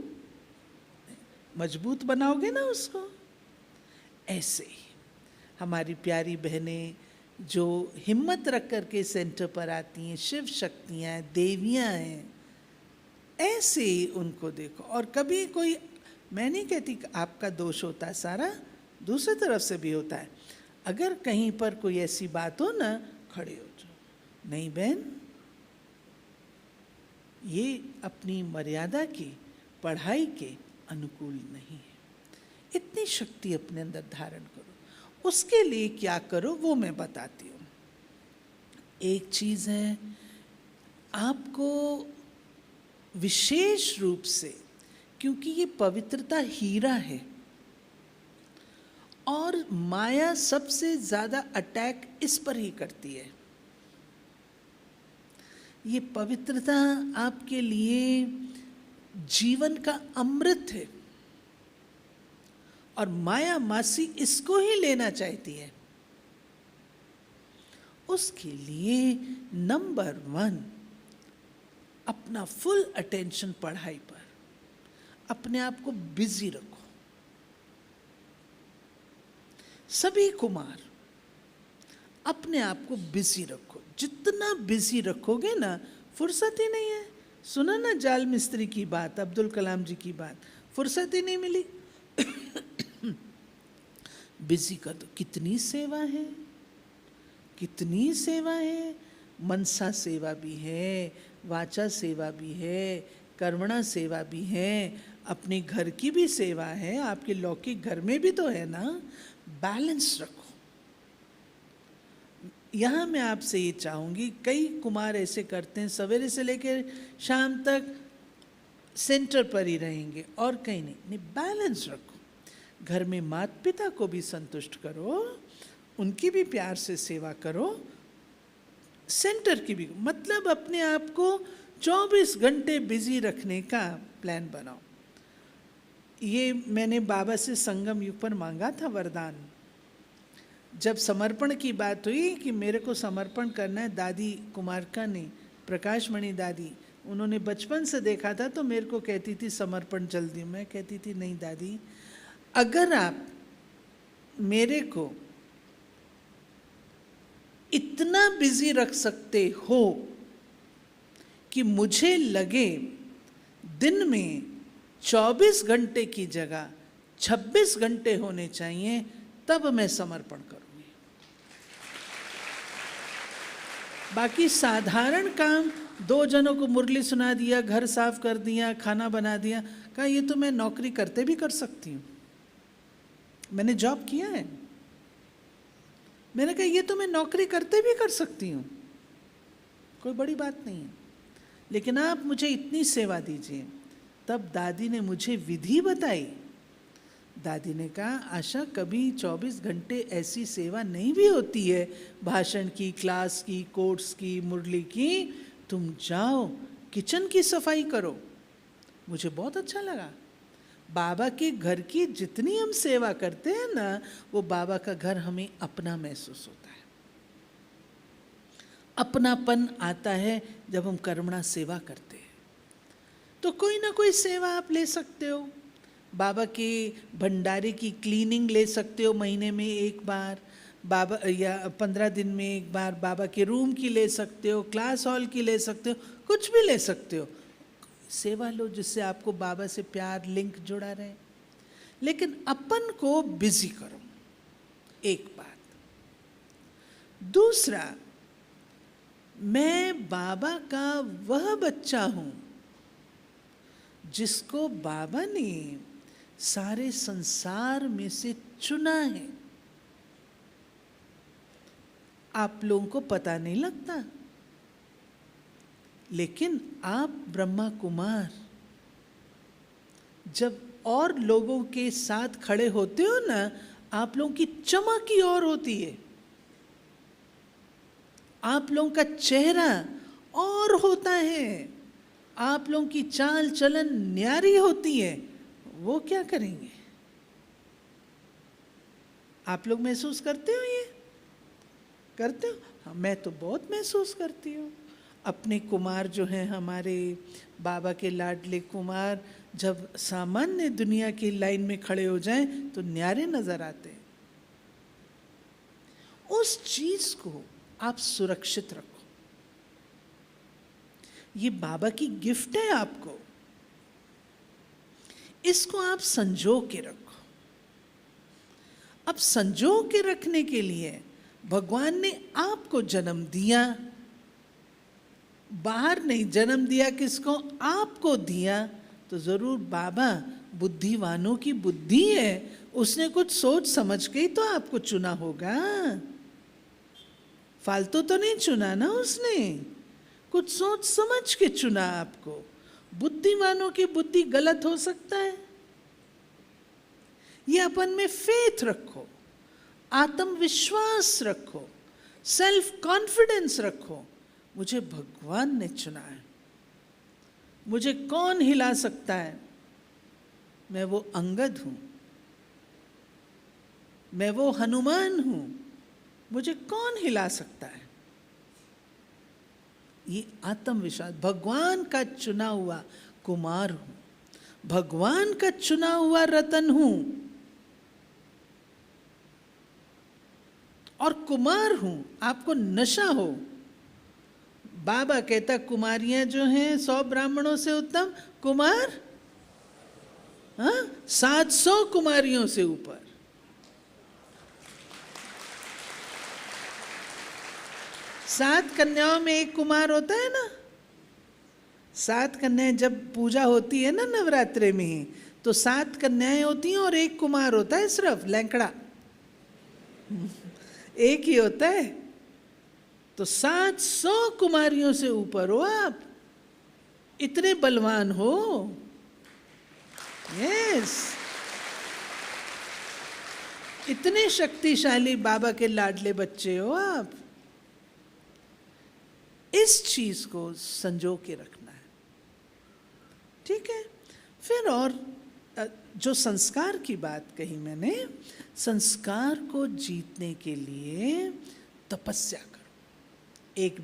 मजबूत बनाओगे ना उसको। ऐसे ही हमारी प्यारी बहनें जो हिम्मत रख कर के सेंटर पर आती हैं, शिव शक्तियाँ, देवियाँ हैं, ऐसे ही उनको देखो। और कभी कोई, मैं नहीं कहती कि आपका दोष होता है, सारा दूसरी तरफ से भी होता है। अगर कहीं पर कोई ऐसी बात हो ना, खड़े हो जाओ, नहीं बहन, ये अपनी मर्यादा की, पढ़ाई के अनुकूल नहीं है। इतनी शक्ति अपने अंदर धारण करो। उसके लिए क्या करो वो मैं बताती हूँ। एक चीज़ है, आपको विशेष रूप से, क्योंकि ये पवित्रता हीरा है और माया सबसे ज़्यादा अटैक इस पर ही करती है। ये पवित्रता आपके लिए जीवन का अमृत है और माया मासी इसको ही लेना चाहती है। उसके लिए नंबर 1, अपना फुल अटेंशन पढ़ाई पर, अपने आप को बिजी रखो। सभी कुमार अपने आप को बिजी रखो। जितना बिजी रखोगे ना, फुर्सत ही नहीं है। सुना ना जाल मिस्त्री की बात, अब्दुल कलाम जी की बात, फुर्सत ही नहीं मिली। बिजी कर दो। कितनी सेवा है, कितनी सेवा है। मनसा सेवा भी है, वाचा सेवा भी है, कर्मणा सेवा भी है, अपने घर की भी सेवा है, आपके लौकिक घर में भी तो है ना। बैलेंस रखो। यहाँ मैं आपसे ये चाहूँगी, कई कुमार ऐसे करते हैं, सवेरे से लेकर शाम तक सेंटर पर ही रहेंगे और कहीं नहीं। बैलेंस रखो। घर में माता पिता को भी संतुष्ट करो, उनकी भी प्यार से सेवा करो, सेंटर की भी, मतलब अपने आप को 24 घंटे बिजी रखने का प्लान बनाओ। ये मैंने बाबा से संगम युग पर मांगा था वरदान। जब समर्पण की बात हुई कि मेरे को समर्पण करना है, दादी कुमारका ने, प्रकाश मणि दादी, उन्होंने बचपन से देखा था, तो मेरे को कहती थी समर्पण जल्दी। मैं कहती थी नहीं दादी, अगर आप मेरे को इतना बिजी रख सकते हो कि मुझे लगे दिन में 24 घंटे की जगह 26 घंटे होने चाहिए, तब मैं समर्पण करूंगी। बाकी साधारण काम, 2 जनों को मुरली सुना दिया, घर साफ कर दिया, खाना बना दिया, कहा ये तो मैं नौकरी करते भी कर सकती हूँ, मैंने जॉब किया है। मैंने कहा ये तो मैं नौकरी करते भी कर सकती हूँ, कोई बड़ी बात नहीं है, लेकिन आप मुझे इतनी सेवा दीजिए। तब दादी ने मुझे विधि बताई। दादी ने कहा आशा, कभी 24 घंटे ऐसी सेवा नहीं भी होती है, भाषण की, क्लास की, कोर्स की, मुरली की। तुम जाओ किचन की सफाई करो। मुझे बहुत अच्छा लगा। बाबा के घर की जितनी हम सेवा करते हैं ना, वो बाबा का घर हमें अपना महसूस होता है। अपनापन आता है जब हम कर्मणा सेवा करते हैं। तो कोई ना कोई सेवा आप ले सकते हो। बाबा के भंडारे की क्लीनिंग ले सकते हो, महीने में एक बार, बाबा या 15 दिन में एक बार। बाबा के रूम की ले सकते हो, क्लास हॉल की ले सकते हो, कुछ भी ले सकते हो। सेवा लो जिससे आपको बाबा से प्यार, लिंक जुड़ा रहे। लेकिन अपन को बिजी करो, एक बात। दूसरा, मैं बाबा का वह बच्चा हूं जिसको बाबा ने सारे संसार में से चुना है। आप लोगों को पता नहीं लगता, लेकिन आप ब्रह्मा कुमार जब और लोगों के साथ खड़े होते हो ना, आप लोगों की चमक ही और होती है, आप लोगों का चेहरा और होता है, आप लोगों की चाल चलन न्यारी होती है। वो क्या करेंगे? आप लोग महसूस करते हो? ये करते हो? हाँ, मैं तो बहुत महसूस करती हूँ। अपने कुमार जो हैं हमारे बाबा के लाडले कुमार, जब सामान्य दुनिया की लाइन में खड़े हो जाएं तो न्यारे नजर आते हैं। उस चीज को आप सुरक्षित रखो। ये बाबा की गिफ्ट है आपको, इसको आप संजो के रखो। अब संजो के रखने के लिए भगवान ने आपको जन्म दिया, बाहर नहीं जन्म दिया, किसको? आपको दिया। तो जरूर बाबा बुद्धिवानों की बुद्धि है, उसने कुछ सोच समझ के ही तो आपको चुना होगा। फालतू तो नहीं चुना ना उसने, कुछ सोच समझ के चुना आपको। बुद्धिमानों की बुद्धि गलत हो सकता है। ये अपन में फेथ रखो, आत्मविश्वास रखो, सेल्फ कॉन्फिडेंस रखो। मुझे भगवान ने चुना है, मुझे कौन हिला सकता है? मैं वो अंगद हूं, मैं वो हनुमान हूं, मुझे कौन हिला सकता है? ये आत्मविश्वास। भगवान का चुना हुआ कुमार हूं, भगवान का चुना हुआ रतन हूं, और कुमार हूं। आपको नशा हो, बाबा कहता कुमारियां जो हैं 100 ब्राह्मणों से उत्तम, कुमार 700 कुमारियों से ऊपर। सात कन्याओं में एक कुमार होता है ना। 7 कन्याएं जब पूजा होती है ना नवरात्रे में, तो 7 कन्याएं होती हैं और एक कुमार होता है, सिर्फ लैंकड़ा एक ही होता है। तो 700 कुमारियों से ऊपर हो आप, इतने बलवान हो। यस, इतने शक्तिशाली बाबा के लाडले बच्चे हो आप। इस चीज को संजो के रखना है, ठीक है। फिर और जो संस्कार की बात कही मैंने, संस्कार को जीतने के लिए तपस्या करो। एक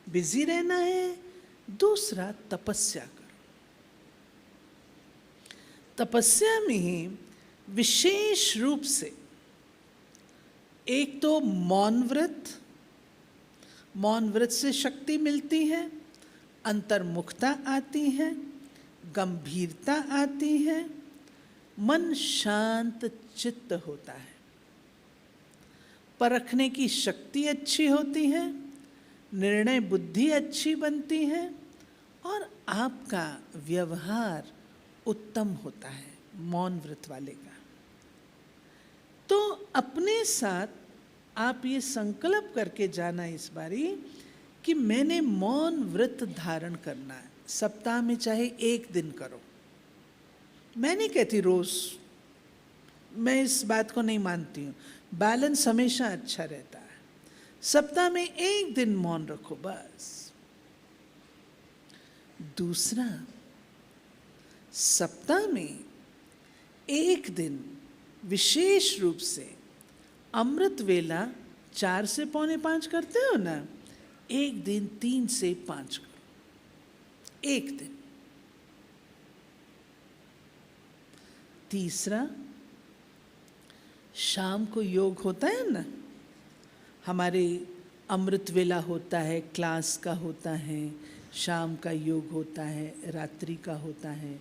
बिजी रहना है, दूसरा तपस्या करो। तपस्या में विशेष रूप से एक तो मौन व्रत, मौन व्रत से शक्ति मिलती है, अंतर्मुखता आती है, गंभीरता आती है, मन शांत चित्त होता है, परखने की शक्ति अच्छी होती है, निर्णय बुद्धि अच्छी बनती है और आपका व्यवहार उत्तम होता है मौन व्रत वाले का। तो अपने साथ आप ये संकल्प करके जाना इस बारी कि मैंने मौन व्रत धारण करना है। सप्ताह में चाहे 1 दिन करो, मैं नहीं कहती रोज, मैं इस बात को नहीं मानती हूँ, बैलेंस हमेशा अच्छा रहता है। सप्ताह में 1 दिन मौन रखो बस। दूसरा, सप्ताह में 1 दिन विशेष रूप से अमृत वेला 4 से 4:45 करते हो ना, 1 दिन 3 से 5 करो, 1 दिन। तीसरा, शाम को योग होता है ना, हमारे अमृत वेला होता है, क्लास का होता है, शाम का योग होता है, रात्रि का होता है।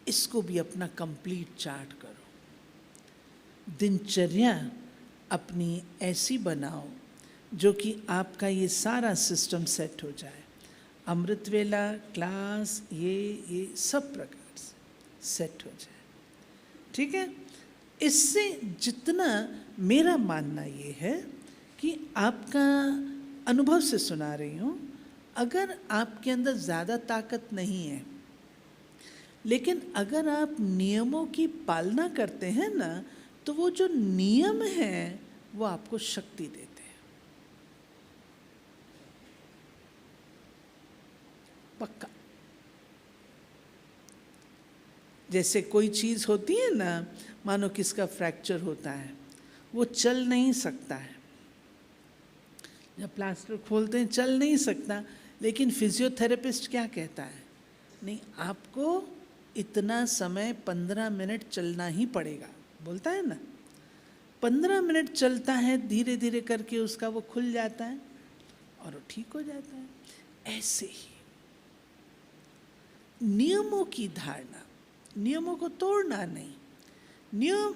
इसको भी अपना कंप्लीट चार्ट करो। दिनचर्या अपनी ऐसी बनाओ जो कि आपका ये सारा सिस्टम सेट हो जाए। अमृत वेला, क्लास, ये सब प्रकार से सेट हो जाए, ठीक है। इससे जितना, मेरा मानना ये है कि आपका, अनुभव से सुना रही हूँ, अगर आपके अंदर ज़्यादा ताकत नहीं है, लेकिन अगर आप नियमों की पालना करते हैं ना, तो वो जो नियम हैं वो आपको शक्ति देते हैं, पक्का। जैसे कोई चीज़ होती है ना, मानो किसका फ्रैक्चर होता है, वो चल नहीं सकता है, जब प्लास्टर खोलते हैं चल नहीं सकता, लेकिन फिजियोथेरेपिस्ट क्या कहता है, नहीं आपको इतना समय 15 मिनट चलना ही पड़ेगा, बोलता है ना। 15 मिनट चलता है, धीरे धीरे करके उसका वो खुल जाता है और वो ठीक हो जाता है। ऐसे ही नियमों की धारणा, नियमों को तोड़ना नहीं,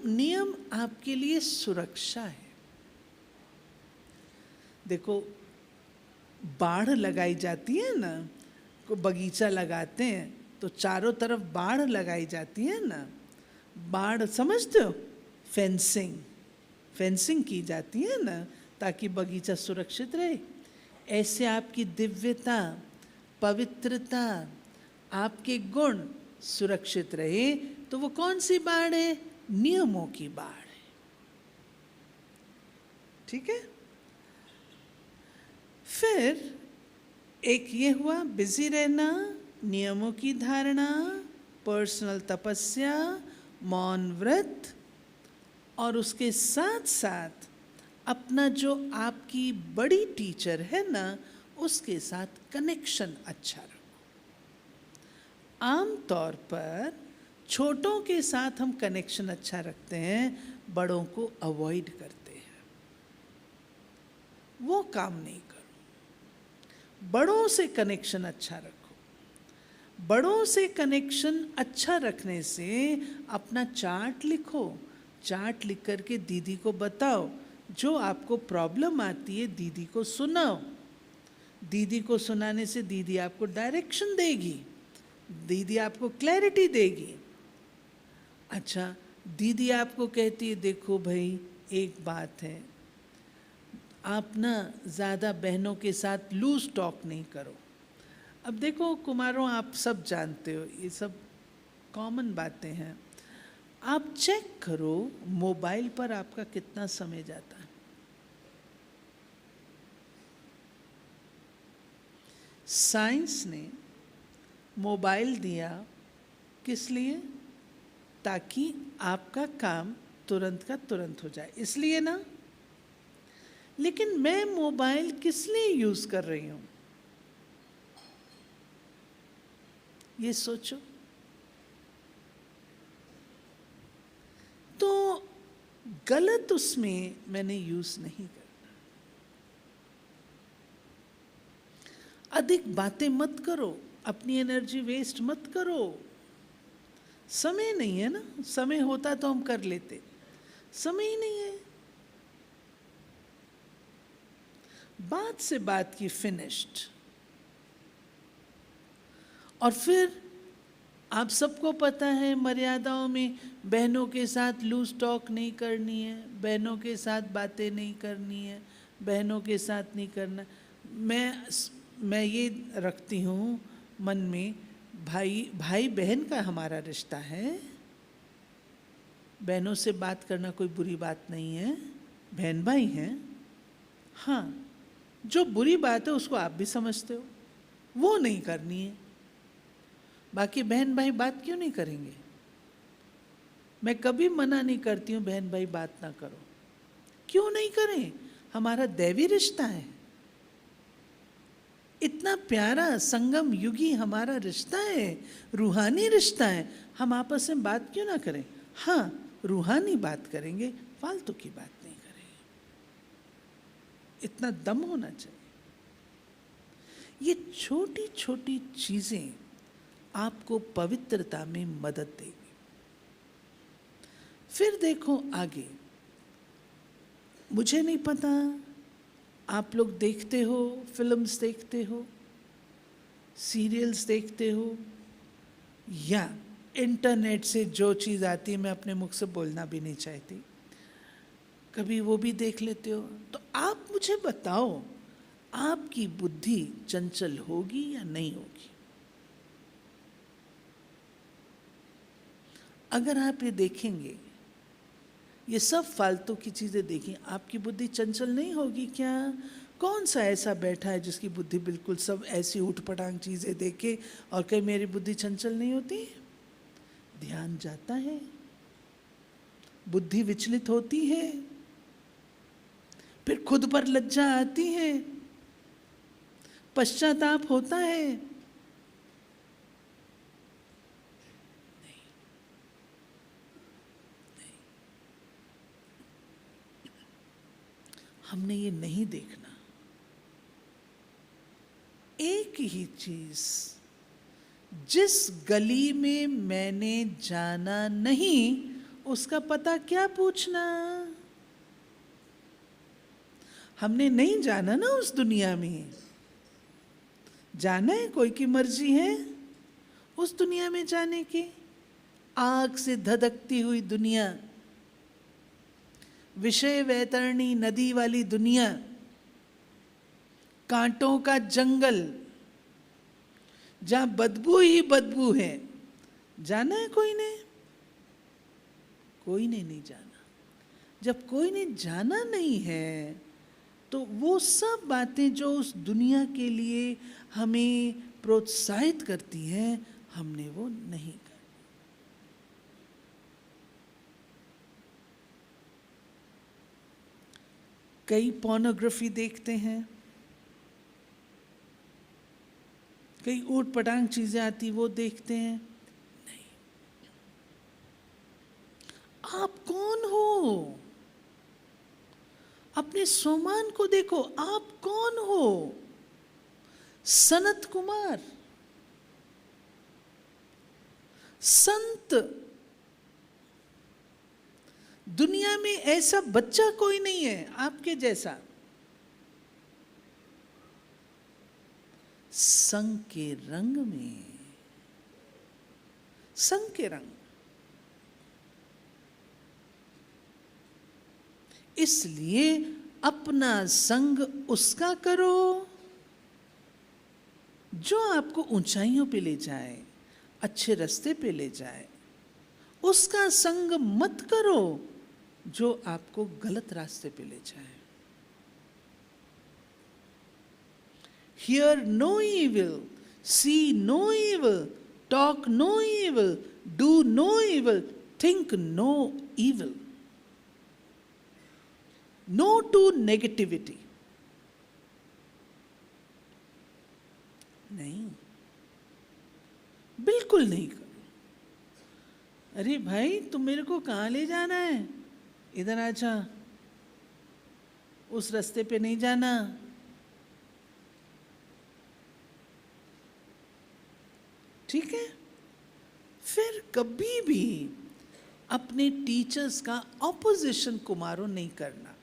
नियम आपके लिए सुरक्षा है। देखो, बाढ़ लगाई जाती है ना, को बगीचा लगाते हैं तो चारों तरफ बाढ़ लगाई जाती है ना, बाढ़ समझते हो, फेंसिंग की जाती है ना, ताकि बगीचा सुरक्षित रहे। ऐसे आपकी दिव्यता, पवित्रता, आपके गुण सुरक्षित रहे, तो वो कौन सी बाढ़ है? नियमों की बाढ़ है, ठीक है। फिर एक ये हुआ बिजी रहना, नियमों की धारणा, पर्सनल तपस्या, मौन व्रत, और उसके साथ साथ अपना जो आपकी बड़ी टीचर है ना, उसके साथ कनेक्शन अच्छा रखो। आम तौर पर छोटों के साथ हम कनेक्शन अच्छा रखते हैं, बड़ों को अवॉइड करते हैं, वो काम नहीं करो। बड़ों से कनेक्शन अच्छा रखो। बड़ों से कनेक्शन अच्छा रखने से अपना चार्ट लिखो, चार्ट लिख करके दीदी को बताओ, जो आपको प्रॉब्लम आती है दीदी को सुनाओ। दीदी को सुनाने से दीदी आपको डायरेक्शन देगी, दीदी आपको क्लैरिटी देगी। अच्छा, दीदी आपको कहती है देखो भाई एक बात है, आप ना ज़्यादा बहनों के साथ लूज टॉक नहीं करो। अब देखो कुमारों, आप सब जानते हो, ये सब कॉमन बातें हैं। आप चेक करो मोबाइल पर आपका कितना समय जाता है। साइंस ने मोबाइल दिया किस लिए? ताकि आपका काम तुरंत का तुरंत हो जाए, इसलिए ना। लेकिन मैं मोबाइल किस लिए यूज कर रही हूं, ये सोचो। तो गलत उसमें मैंने यूज नहीं करना। अधिक बातें मत करो, अपनी एनर्जी वेस्ट मत करो। समय नहीं है ना, समय होता तो हम कर लेते, समय ही नहीं है। बात से बात की, फिनिश्ड। और फिर आप सबको पता है, मर्यादाओं में बहनों के साथ लूज टॉक नहीं करनी है, बहनों के साथ बातें नहीं करनी है, बहनों के साथ नहीं करना। मैं ये रखती हूँ मन में, भाई बहन का हमारा रिश्ता है, बहनों से बात करना कोई बुरी बात नहीं है, बहन भाई हैं। हाँ, जो बुरी बात है उसको आप भी समझते हो, वो नहीं करनी है। बाकी बहन भाई बात क्यों नहीं करेंगे? मैं कभी मना नहीं करती हूँ बहन भाई बात ना करो, क्यों नहीं करें? हमारा दैवी रिश्ता है, इतना प्यारा संगम युगी हमारा रिश्ता है, रूहानी रिश्ता है। हम आपस में बात क्यों ना करें? हाँ, रूहानी बात करेंगे, फालतू की बात नहीं करेंगे। इतना दम होना चाहिए। ये छोटी छोटी चीजें आपको पवित्रता में मदद देगी। फिर देखो आगे, मुझे नहीं पता आप लोग देखते हो, फिल्म्स देखते हो, सीरियल्स देखते हो, या इंटरनेट से जो चीज़ आती है, मैं अपने मुख से बोलना भी नहीं चाहती, कभी वो भी देख लेते हो। तो आप मुझे बताओ, आपकी बुद्धि चंचल होगी या नहीं होगी? अगर आप ये देखेंगे, ये सब फालतू की चीज़ें देखी, आपकी बुद्धि चंचल नहीं होगी क्या? कौन सा ऐसा बैठा है जिसकी बुद्धि बिल्कुल सब ऐसी उठपटांग चीज़ें देखे और कहीं मेरी बुद्धि चंचल नहीं होती? ध्यान जाता है, बुद्धि विचलित होती है, फिर खुद पर लज्जा आती है, पश्चाताप होता है। हमने ये नहीं देखना। एक ही चीज, जिस गली में मैंने जाना नहीं उसका पता क्या पूछना? हमने नहीं जाना ना उस दुनिया में, जाना है, कोई की मर्जी है उस दुनिया में जाने की। आग से धधकती हुई दुनिया, विषय वैतरणी नदी वाली दुनिया, कांटों का जंगल, जहां बदबू ही बदबू है, जाना है कोई ने? कोई ने नहीं जाना। जब कोई ने जाना नहीं है तो वो सब बातें जो उस दुनिया के लिए हमें प्रोत्साहित करती हैं, हमने वो नहीं करना। कई पोर्नोग्राफी देखते हैं, कई ऊट पटांग चीजें आती वो देखते हैं। नहीं, आप कौन हो? अपने सोमान को देखो, आप कौन हो? सनत कुमार, संत। दुनिया में ऐसा बच्चा कोई नहीं है आपके जैसा। संग के रंग में, संग के रंग। इसलिए अपना संग उसका करो जो आपको ऊंचाइयों पे ले जाए, अच्छे रास्ते पे ले जाए। उसका संग मत करो जो आपको गलत रास्ते पे ले जाए। Hear no evil, see no evil, talk no evil, do no evil, think no evil. No to negativity. नहीं, बिल्कुल नहीं करो। अरे भाई, तुम मेरे को कहाँ ले जाना है? इधर आ जा, उस रास्ते पे नहीं जाना। ठीक है। फिर कभी भी अपने टीचर्स का ऑपोजिशन कुमारों नहीं करना।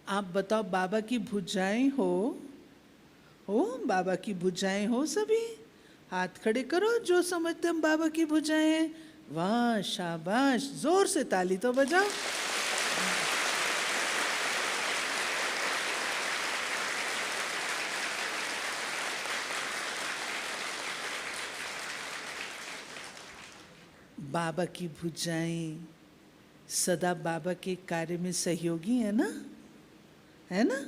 आप बताओ, बाबा की भुजाएं हो बाबा की भुजाएं हो सभी? हाथ खड़े करो जो समझते हम बाबा की भुजाएं हैं। वाह, शाबाश, जोर से ताली तो बजाओ। बाबा की भुजाएं सदा बाबा के कार्य में सहयोगी है ना, है ना?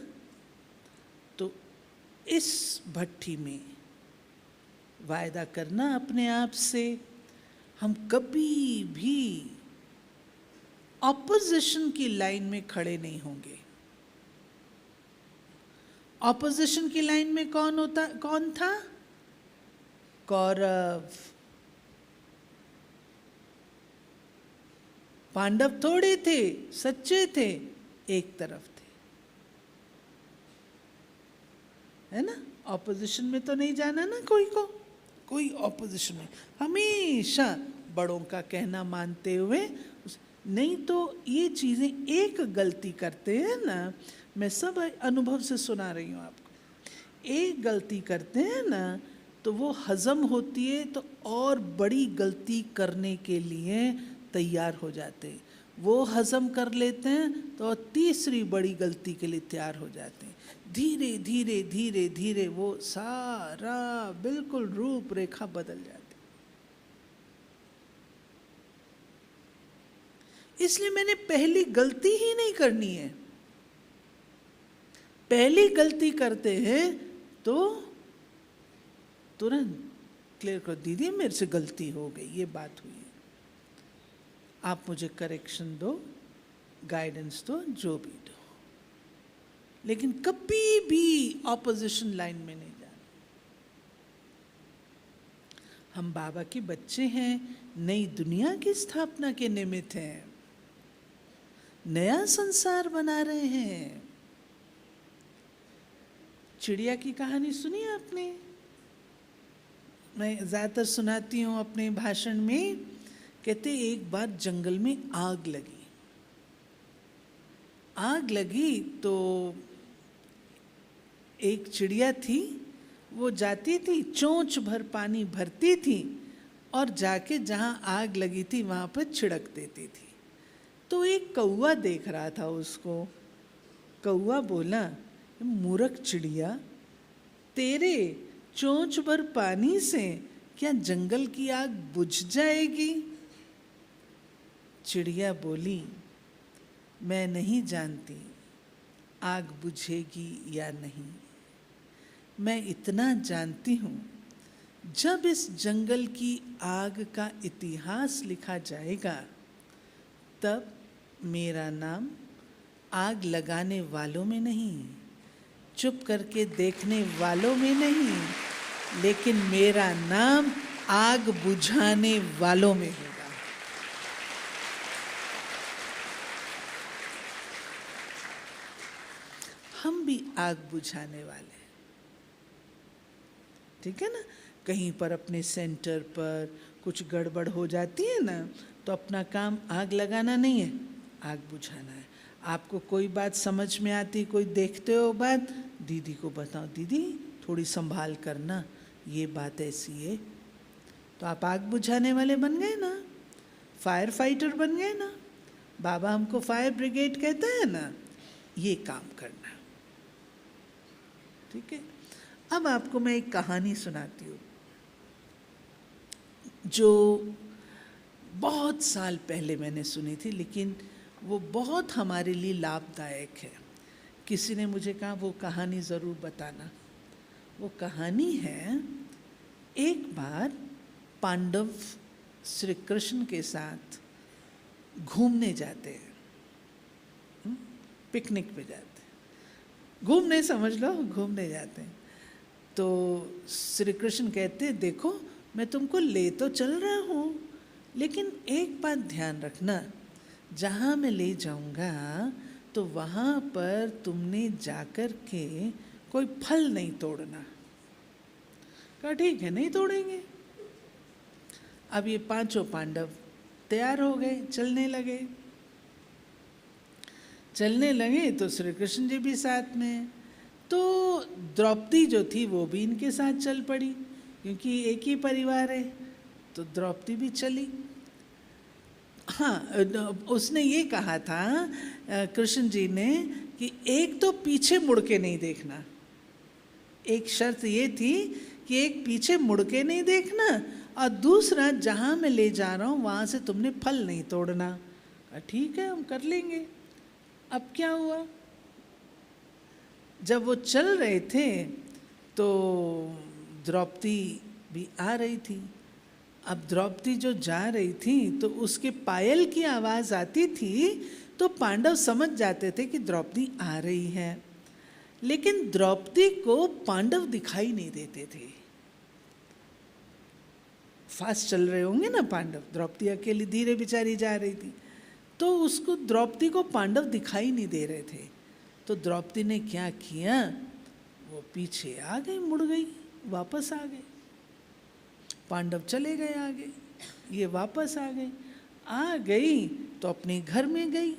तो इस भट्ठी में वायदा करना अपने आप से, हम कभी भी ऑपोजिशन की लाइन में खड़े नहीं होंगे। ऑपोजिशन की लाइन में कौन था? कौरव। पांडव थोड़े थे, सच्चे थे, एक तरफ थे, है ना? ऑपोजिशन में तो नहीं जाना ना कोई ऑपोजिशन में, हमेशा बड़ों का कहना मानते हुए। नहीं तो ये चीज़ें एक गलती करते हैं ना, मैं सब अनुभव से सुना रही हूँ आपको। एक गलती करते हैं ना तो वो हजम होती है तो और बड़ी गलती करने के लिए तैयार हो जाते हैं। वो हजम कर लेते हैं तो तीसरी बड़ी गलती के लिए तैयार हो जाते हैं। धीरे धीरे धीरे धीरे वो सारा बिल्कुल रूपरेखा बदल जाती। इसलिए मैंने पहली गलती ही नहीं करनी है। पहली गलती करते हैं तो तुरंत क्लियर कर, दीदी मेरे से गलती हो गई, ये बात हुई है, आप मुझे करेक्शन दो, गाइडेंस दो, जो भी दो, लेकिन कभी भी ऑपोजिशन लाइन में नहीं जाना। हम बाबा के बच्चे हैं, नई दुनिया की स्थापना के निमित्त हैं, नया संसार बना रहे हैं। चिड़िया की कहानी सुनी आपने? मैं ज़्यादातर सुनाती हूँ अपने भाषण में। कहते एक बार जंगल में आग लगी तो एक चिड़िया थी, वो जाती थी, चोंच भर पानी भरती थी और जाके जहाँ आग लगी थी वहाँ पर छिड़क देती थी। तो एक कौवा देख रहा था उसको। कौवा बोला, मूर्ख चिड़िया, तेरे चोंच भर पानी से क्या जंगल की आग बुझ जाएगी? चिड़िया बोली, मैं नहीं जानती आग बुझेगी या नहीं, मैं इतना जानती हूँ जब इस जंगल की आग का इतिहास लिखा जाएगा तब मेरा नाम आग लगाने वालों में नहीं, चुप करके देखने वालों में नहीं, लेकिन मेरा नाम आग बुझाने वालों में होगा। हम भी आग बुझाने वाले हैं, ठीक है ना? कहीं पर अपने सेंटर पर कुछ गड़बड़ हो जाती है ना, तो अपना काम आग लगाना नहीं है, आग बुझाना है। आपको कोई बात समझ में आती, कोई देखते हो बात, दीदी को बताओ, दीदी थोड़ी संभाल करना, ये बात ऐसी है, तो आप आग बुझाने वाले बन गए ना, फायर फाइटर बन गए ना। बाबा हमको फायर ब्रिगेड कहता है ना, ये काम करना, ठीक है? अब आपको मैं एक कहानी सुनाती हूँ जो बहुत साल पहले मैंने सुनी थी, लेकिन वो बहुत हमारे लिए लाभदायक है। किसी ने मुझे कहा वो कहानी ज़रूर बताना। वो कहानी है, एक बार पांडव श्री कृष्ण के साथ घूमने जाते हैं, पिकनिक पे जाते हैं, घूमने समझ लो, घूमने जाते हैं। तो श्री कृष्ण कहते, देखो मैं तुमको ले तो चल रहा हूँ, लेकिन एक बात ध्यान रखना, जहाँ मैं ले जाऊँगा तो वहाँ पर तुमने जाकर के कोई फल नहीं तोड़ना। कहा ठीक है, नहीं तोड़ेंगे। अब ये पांचों पांडव तैयार हो गए, चलने लगे। चलने लगे तो श्री कृष्ण जी भी साथ में। तो द्रौपदी जो थी वो भी इनके साथ चल पड़ी, क्योंकि एक ही परिवार है, तो द्रौपदी भी चली। हाँ, उसने ये कहा था कृष्ण जी ने कि एक तो पीछे मुड़ के नहीं देखना, एक शर्त ये थी कि एक पीछे मुड़ के नहीं देखना, और दूसरा जहाँ मैं ले जा रहा हूँ वहाँ से तुमने फल नहीं तोड़ना। ठीक है, हम कर लेंगे। अब क्या हुआ, जब वो चल रहे थे तो द्रौपदी भी आ रही थी। अब द्रौपदी जो जा रही थी तो उसके पायल की आवाज़ आती थी तो पांडव समझ जाते थे कि द्रौपदी आ रही है, लेकिन द्रौपदी को पांडव दिखाई नहीं देते थे। फास्ट चल रहे होंगे ना पांडव, द्रौपदी अकेली धीरे बेचारी जा रही थी, तो उसको द्रौपदी को पांडव दिखाई नहीं दे रहे थे। तो द्रौपदी ने क्या किया, वो पीछे आ गई, मुड़ गई, वापस आ गई। पांडव चले गए आगे, ये वापस आ गई तो अपने घर में गई।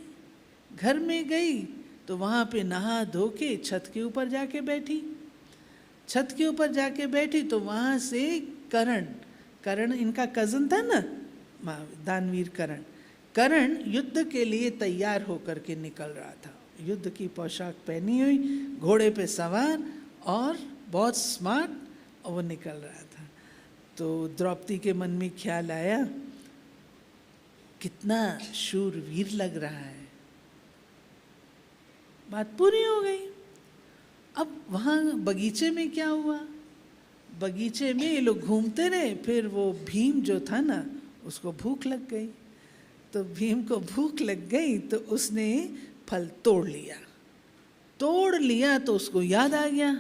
घर में गई तो वहाँ पे नहा धो के छत के ऊपर जाके बैठी। छत के ऊपर जाके बैठी तो वहाँ से कर्ण इनका कज़न था ना, दानवीर कर्ण युद्ध के लिए तैयार होकर के निकल रहा था। युद्ध की पोशाक पहनी हुई, घोड़े पे सवार और बहुत स्मार्ट, और वो निकल रहा था। तो द्रौपदी के मन में ख्याल आया, कितना शूरवीर लग रहा है। बात पूरी हो गई। अब वहाँ बगीचे में क्या हुआ, बगीचे में ये लोग घूमते रहे, फिर वो भीम जो था ना उसको भूख लग गई। तो भीम को भूख लग गई तो उसने फल तोड़ लिया तो उसको याद आ गया,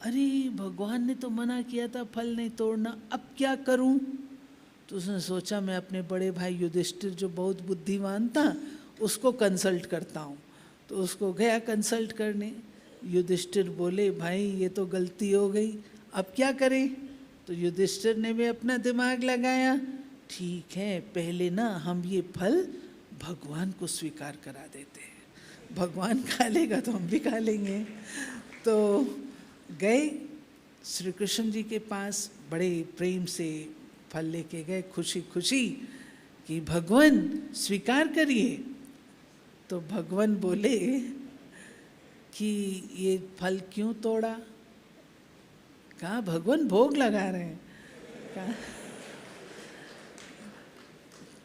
अरे भगवान ने तो मना किया था फल नहीं तोड़ना, अब क्या करूं। तो उसने सोचा मैं अपने बड़े भाई युधिष्ठिर जो बहुत बुद्धिमान था उसको कंसल्ट करता हूँ। तो उसको गया कंसल्ट करने। युधिष्ठिर बोले भाई ये तो गलती हो गई, अब क्या करें। तो युधिष्ठिर ने भी अपना दिमाग लगाया, ठीक है पहले ना हम ये फल भगवान को स्वीकार करा देते हैं, भगवान खा लेगा तो हम भी खा लेंगे। तो गए श्री कृष्ण जी के पास, बड़े प्रेम से फल लेके गए, खुशी खुशी कि भगवान स्वीकार करिए। तो भगवान बोले कि ये फल क्यों तोड़ा। कहा भगवान भोग लगा रहे हैं।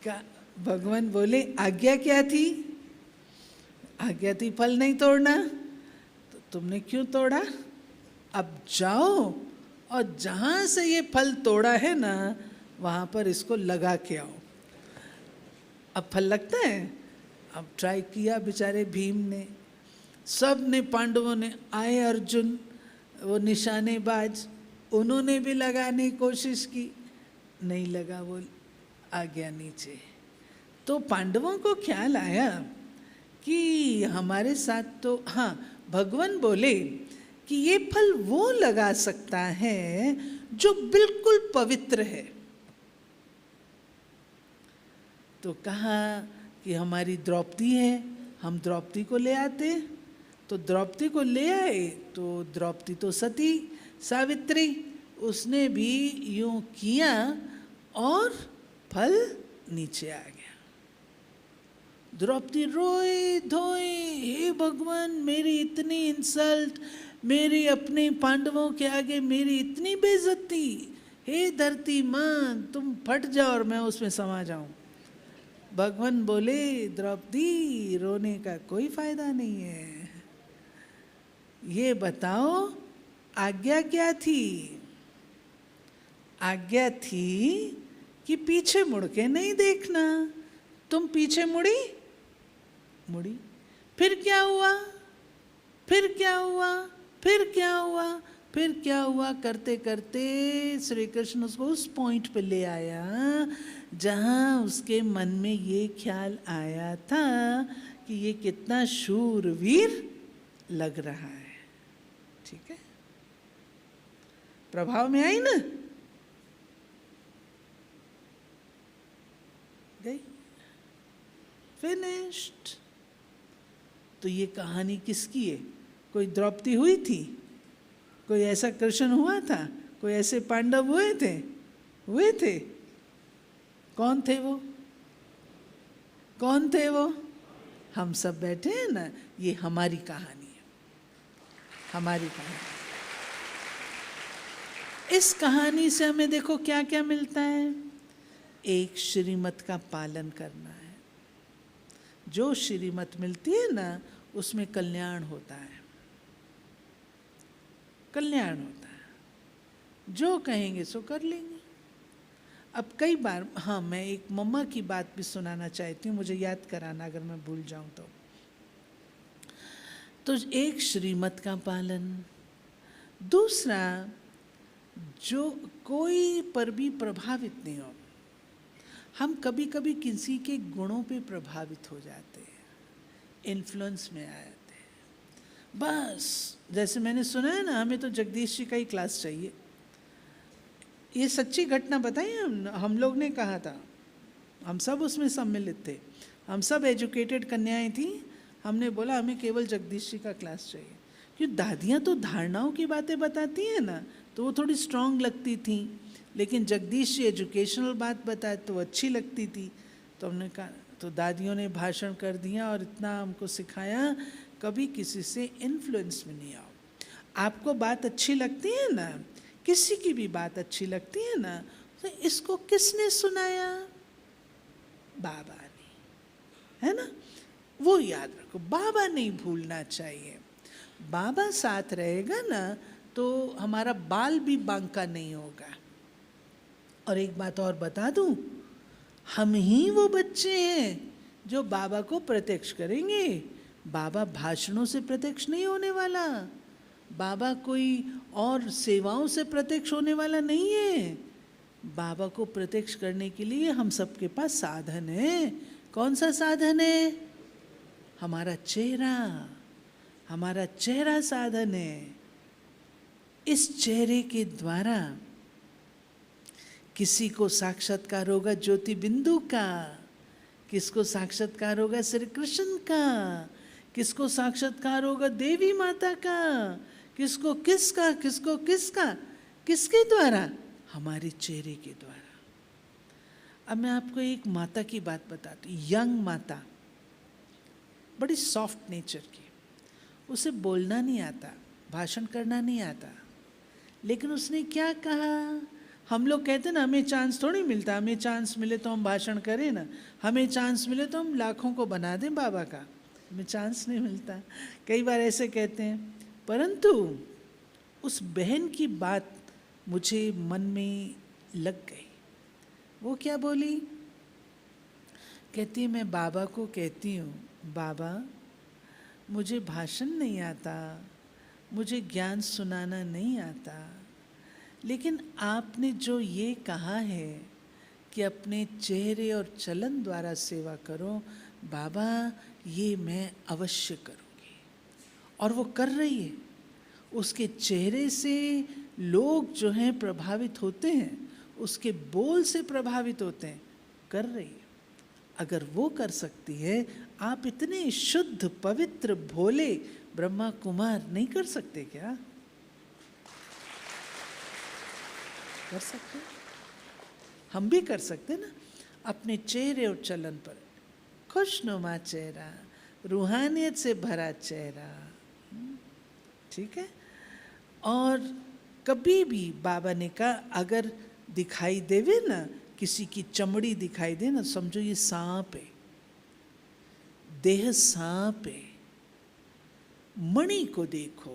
कहा भगवान बोले आज्ञा क्या थी, आज्ञा थी फल नहीं तोड़ना, तो तुमने क्यों तोड़ा। अब जाओ और जहाँ से ये फल तोड़ा है ना वहाँ पर इसको लगा के आओ। अब फल लगता है। अब ट्राई किया बेचारे भीम ने, सब ने, पांडवों ने, आए अर्जुन वो निशानेबाज, उन्होंने भी लगाने की कोशिश की, नहीं लगा, वो आ गया नीचे। तो पांडवों को ख्याल आया कि हमारे साथ तो, हाँ, भगवान बोले कि ये फल वो लगा सकता है जो बिल्कुल पवित्र है। तो कहा कि हमारी द्रौपदी है, हम द्रौपदी को ले आते। तो द्रौपदी को ले आए तो द्रौपदी तो सती सावित्री, उसने भी यूं किया और फल नीचे आ गया। द्रौपदी रोए धोए, हे भगवान मेरी इतनी इंसल्ट, मेरी अपने पांडवों के आगे मेरी इतनी बेइज्जती, हे धरती मां तुम फट जाओ और मैं उसमें समा जाऊं। भगवान बोले द्रौपदी रोने का कोई फायदा नहीं है, ये बताओ आज्ञा क्या थी। आज्ञा थी कि पीछे मुड़ के नहीं देखना, तुम पीछे मुड़ी, फिर क्या हुआ, फिर क्या हुआ, फिर क्या हुआ, फिर क्या हुआ, करते करते श्री कृष्ण उसको उस पॉइंट पे ले आया जहाँ उसके मन में ये ख्याल आया था कि ये कितना शूरवीर लग रहा है। ठीक है, प्रभाव में आई ना, गई, फिनिश्ड। तो ये कहानी किसकी है? कोई द्रौपदी हुई थी? कोई ऐसा कृष्ण हुआ था? कोई ऐसे पांडव हुए थे? हुए थे? कौन थे वो? कौन थे वो? हम सब बैठे हैं ना, ये हमारी कहानी है, हमारी कहानी। इस कहानी से हमें देखो क्या क्या मिलता है। एक, श्रीमत का पालन करना है। जो श्रीमत मिलती है ना, उसमें कल्याण होता है, कल्याण होता है। जो कहेंगे सो कर लेंगे। अब कई बार, हाँ, मैं एक मम्मा की बात भी सुनाना चाहती हूँ, मुझे याद कराना अगर मैं भूल जाऊँ तो एक श्रीमत का पालन, दूसरा जो कोई पर भी प्रभावित नहीं हो। हम कभी कभी किसी के गुणों पे प्रभावित हो जाते हैं, इन्फ्लुएंस में आ जाते हैं। बस जैसे मैंने सुना है ना, हमें तो जगदीश जी का ही क्लास चाहिए। ये सच्ची घटना बताइए, हम लोग ने कहा था, हम सब उसमें सम्मिलित थे, हम सब एजुकेटेड कन्याएं थी। हमने बोला हमें केवल जगदीश जी का क्लास चाहिए, क्योंकि दादियाँ तो धारणाओं की बातें बताती हैं ना, तो वो थोड़ी स्ट्रांग लगती थी, लेकिन जगदीश जी एजुकेशनल बात बताए तो अच्छी लगती थी। तो हमने कहा, तो दादियों ने भाषण कर दिया और इतना हमको सिखाया, कभी किसी से इन्फ्लुएंस में नहीं आओ। आपको बात अच्छी लगती है ना, किसी की भी बात अच्छी लगती है ना, तो इसको किसने सुनाया? बाबा ने, है ना? वो याद रखो, बाबा नहीं भूलना चाहिए। बाबा साथ रहेगा ना तो हमारा बाल भी बांका नहीं होगा। और एक बात और बता दूं, हम ही वो बच्चे हैं जो बाबा को प्रत्यक्ष करेंगे। बाबा भाषणों से प्रत्यक्ष नहीं होने वाला, बाबा कोई और सेवाओं से प्रत्यक्ष होने वाला नहीं है। बाबा को प्रत्यक्ष करने के लिए हम सबके पास साधन है। कौन सा साधन है? हमारा चेहरा, हमारा चेहरा साधन है। इस चेहरे के द्वारा किसी को साक्षात्कार होगा ज्योति बिंदु का, किसको साक्षात्कार होगा श्री कृष्ण का, किसको साक्षात्कार होगा देवी माता का, किसको किसका, किसको किसका, किसके द्वारा? हमारे चेहरे के द्वारा। अब मैं आपको एक माता की बात बताती हूँ, यंग माता, बड़ी सॉफ्ट नेचर की। उसे बोलना नहीं आता, भाषण करना नहीं आता, लेकिन उसने क्या कहा? हम लोग कहते ना हमें चांस थोड़ी मिलता, हमें चांस मिले तो हम भाषण करें ना, हमें चांस मिले तो हम लाखों को बना दें बाबा का, हमें चांस नहीं मिलता। कई बार ऐसे कहते हैं, परंतु उस बहन की बात मुझे मन में लग गई। वो क्या बोली? कहती है, मैं बाबा को कहती हूँ, बाबा मुझे भाषण नहीं आता, मुझे ज्ञान सुनाना नहीं आता, लेकिन आपने जो ये कहा है कि अपने चेहरे और चलन द्वारा सेवा करो, बाबा ये मैं अवश्य करूँगी। और वो कर रही है। उसके चेहरे से लोग जो हैं प्रभावित होते हैं, उसके बोल से प्रभावित होते हैं, कर रही है। अगर वो कर सकती है, आप इतने शुद्ध पवित्र भोले ब्रह्मा कुमार नहीं कर सकते क्या? कर सकते, हम भी कर सकते ना। अपने चेहरे और चलन पर खुशनुमा चेहरा, रूहानियत से भरा चेहरा, ठीक है। और कभी भी बाबा ने कहा, अगर दिखाई देवे ना, किसी की चमड़ी दिखाई दे ना, समझो ये सांप है, देह सांप है। मणि को देखो,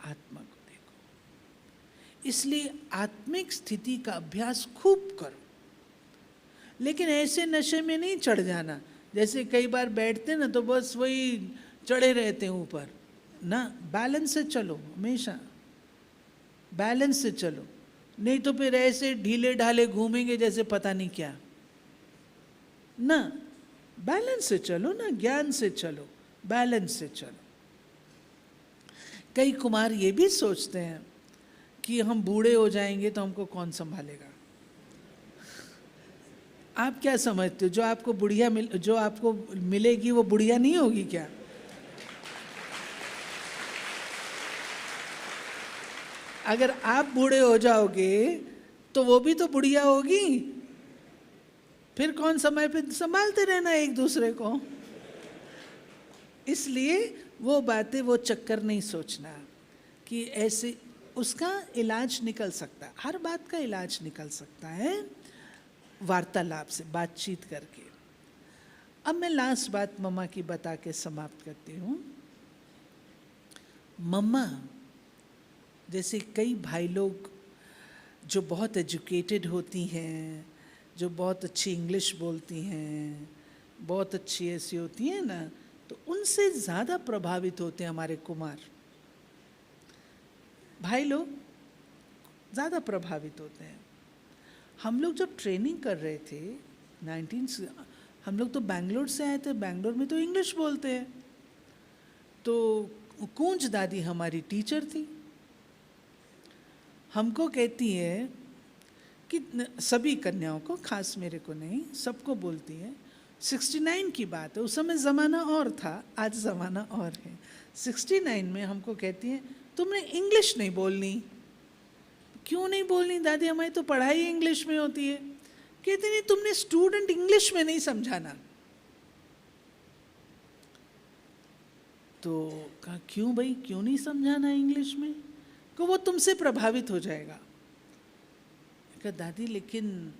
आत्मा को देखो। इसलिए आत्मिक स्थिति का अभ्यास खूब करो, लेकिन ऐसे नशे में नहीं चढ़ जाना। जैसे कई बार बैठते ना तो बस वही चढ़े रहते हैं ऊपर ना, बैलेंस से चलो हमेशा। बैलेंस से चलो, नहीं तो फिर ऐसे ढीले ढाले घूमेंगे जैसे पता नहीं क्या ना। बैलेंस से चलो ना, ज्ञान से चलो, बैलेंस से चलो। कई कुमार ये भी सोचते हैं कि हम बूढ़े हो जाएंगे तो हमको कौन संभालेगा। आप क्या समझते हो, जो आपको मिलेगी वो बुढ़िया नहीं होगी क्या? अगर आप बूढ़े हो जाओगे तो वो भी तो बुढ़िया होगी, फिर कौन समय पे संभालते रहना एक दूसरे को। इसलिए वो बातें, वो चक्कर नहीं सोचना कि ऐसे उसका इलाज निकल सकता है, हर बात का इलाज निकल सकता है वार्तालाप से, बातचीत करके। अब मैं लास्ट बात मम्मा की बता के समाप्त करती हूँ। मम्मा जैसे कई भाई लोग जो बहुत एजुकेटेड होती हैं, जो बहुत अच्छी इंग्लिश बोलती हैं, बहुत अच्छी ऐसी होती हैं ना, तो उनसे ज़्यादा प्रभावित होते हैं हमारे कुमार भाई लोग, ज़्यादा प्रभावित होते हैं। हम लोग जब ट्रेनिंग कर रहे थे हम लोग तो बैंगलोर से आए थे, बैंगलोर में तो इंग्लिश बोलते हैं। तो कूंज दादी हमारी टीचर थी, हमको कहती है कि सभी कन्याओं को, खास मेरे को नहीं, सबको बोलती है, 69 की बात है, उस समय ज़माना और था, आज ज़माना और है। 69 में हमको कहती है तुमने इंग्लिश नहीं बोलनी। क्यों नहीं बोलनी दादी, हमारी तो पढ़ाई इंग्लिश में होती है। कहती नहीं, तुमने स्टूडेंट इंग्लिश में नहीं समझाना। तो कहा क्यों भाई, क्यों नहीं समझाना इंग्लिश में? को वो तुमसे प्रभावित हो जाएगा। कहा दादी लेकिन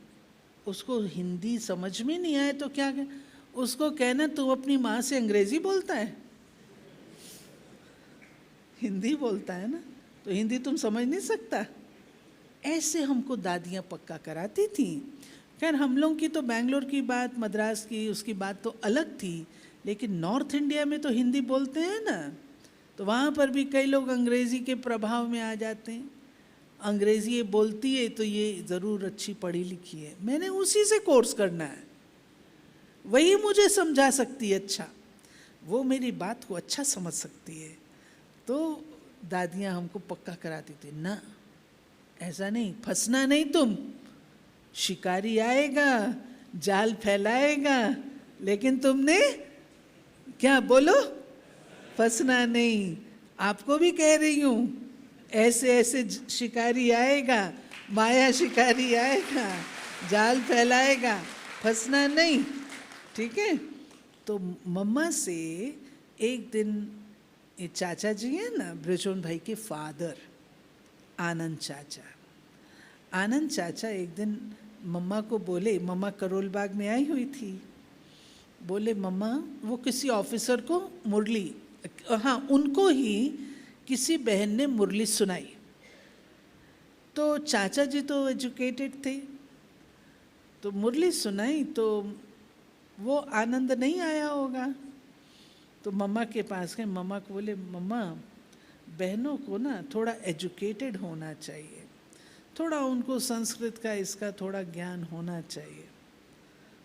उसको हिंदी समझ में नहीं आए तो क्या करें? उसको कहना तू अपनी माँ से अंग्रेजी बोलता है, हिंदी बोलता है ना, तो हिंदी तुम समझ नहीं सकता। ऐसे हमको दादियाँ पक्का कराती थी। खैर हम लोग की तो बैंगलोर की बात, मद्रास की, उसकी बात तो अलग थी, लेकिन नॉर्थ इंडिया में तो हिंदी बोलते हैं ना, तो वहाँ पर भी कई लोग अंग्रेज़ी के प्रभाव में आ जाते हैं। अंग्रेज़ी ये बोलती है तो ये ज़रूर अच्छी पढ़ी लिखी है, मैंने उसी से कोर्स करना है, वही मुझे समझा सकती है अच्छा, वो मेरी बात को अच्छा समझ सकती है। तो दादियाँ हमको पक्का कराती थी, ना ऐसा नहीं, फंसना नहीं तुम, शिकारी आएगा जाल फैलाएगा, लेकिन तुमने क्या बोलो, फंसना नहीं। आपको भी कह रही हूँ, ऐसे ऐसे शिकारी आएगा, माया शिकारी आएगा, जाल फैलाएगा, फंसना नहीं, ठीक है। तो मम्मा से एक दिन, ये चाचा जी हैं ना, ब्रजोन भाई के फादर आनंद चाचा एक दिन मम्मा को बोले, मम्मा करोल बाग में आई हुई थी, बोले मम्मा वो किसी ऑफिसर को मुरली, हाँ उनको ही किसी बहन ने मुरली सुनाई। तो चाचा जी तो एजुकेटेड थे, तो मुरली सुनाई तो वो आनंद नहीं आया होगा, तो मम्मा के पास गए, मम्मा को बोले मम्मा बहनों को ना थोड़ा एजुकेटेड होना चाहिए, थोड़ा उनको संस्कृत का इसका थोड़ा ज्ञान होना चाहिए।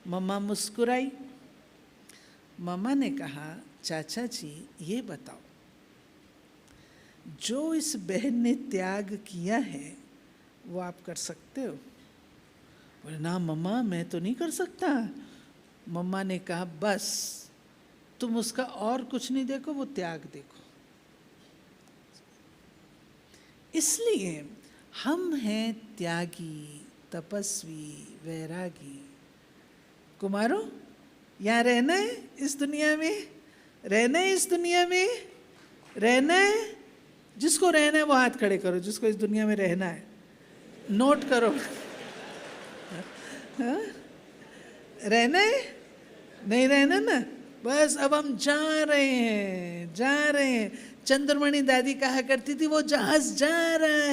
मम्मा मुस्कुराई। मम्मा ने कहा चाचा जी ये बताओ, जो इस बहन ने त्याग किया है वो आप कर सकते हो? बोले ना मम्मा मैं तो नहीं कर सकता। मम्मा ने कहा बस तुम उसका और कुछ नहीं देखो, वो त्याग देखो। इसलिए हम हैं त्यागी, तपस्वी, वैरागी। कुमारों यहाँ रहना है, इस दुनिया में रहना है, इस दुनिया में रहना है। जिसको रहना है वो हाथ खड़े करो, जिसको इस दुनिया में रहना है, नोट करो। हाँ? रहना है, नहीं रहना ना, बस अब हम जा रहे हैं। चंद्रमणि दादी कहा करती थी वो जहाज जा रहा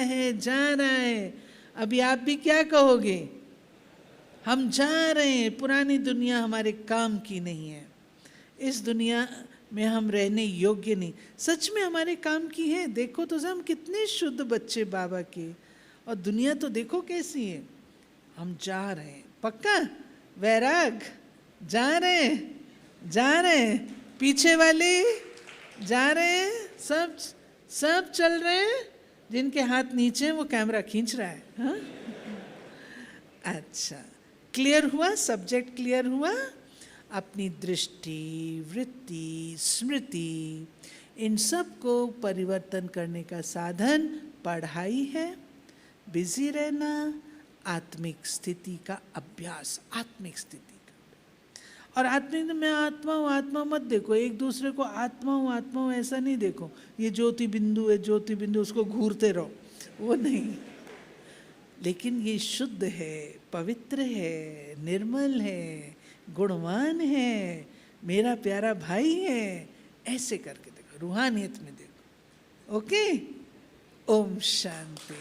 है। अभी आप भी क्या कहोगे? हम जा रहे हैं। पुरानी दुनिया हमारे काम की नहीं है। इस दुनिया में हम रहने योग्य नहीं। सच में हमारे काम की है। देखो तो हम कितने शुद्ध बच्चे बाबा के, और दुनिया तो देखो कैसी है। हम जा रहे हैं, पक्का वैराग, जा रहे हैं, पीछे वाले जा रहे हैं, सब चल रहे हैं। जिनके हाथ नीचे हैं वो कैमरा खींच रहा है। हाँ? अच्छा, क्लियर हुआ, सब्जेक्ट क्लियर हुआ। अपनी दृष्टि, वृत्ति, स्मृति, इन सब को परिवर्तन करने का साधन पढ़ाई है, बिजी रहना, आत्मिक स्थिति का अभ्यास, आत्मिक स्थिति का। और आत्मिक, मैं आत्मा हूँ, आत्मा मत देखो, एक दूसरे को आत्मा हूँ ऐसा नहीं देखो। ये ज्योति बिंदु है, ज्योति बिंदु, उसको घूरते रहो, वो नहीं। लेकिन ये शुद्ध है, पवित्र है, निर्मल है, गुणवान है, मेरा प्यारा भाई है, ऐसे करके देखो, रूहानियत में देखो। ओके, ओम शांति।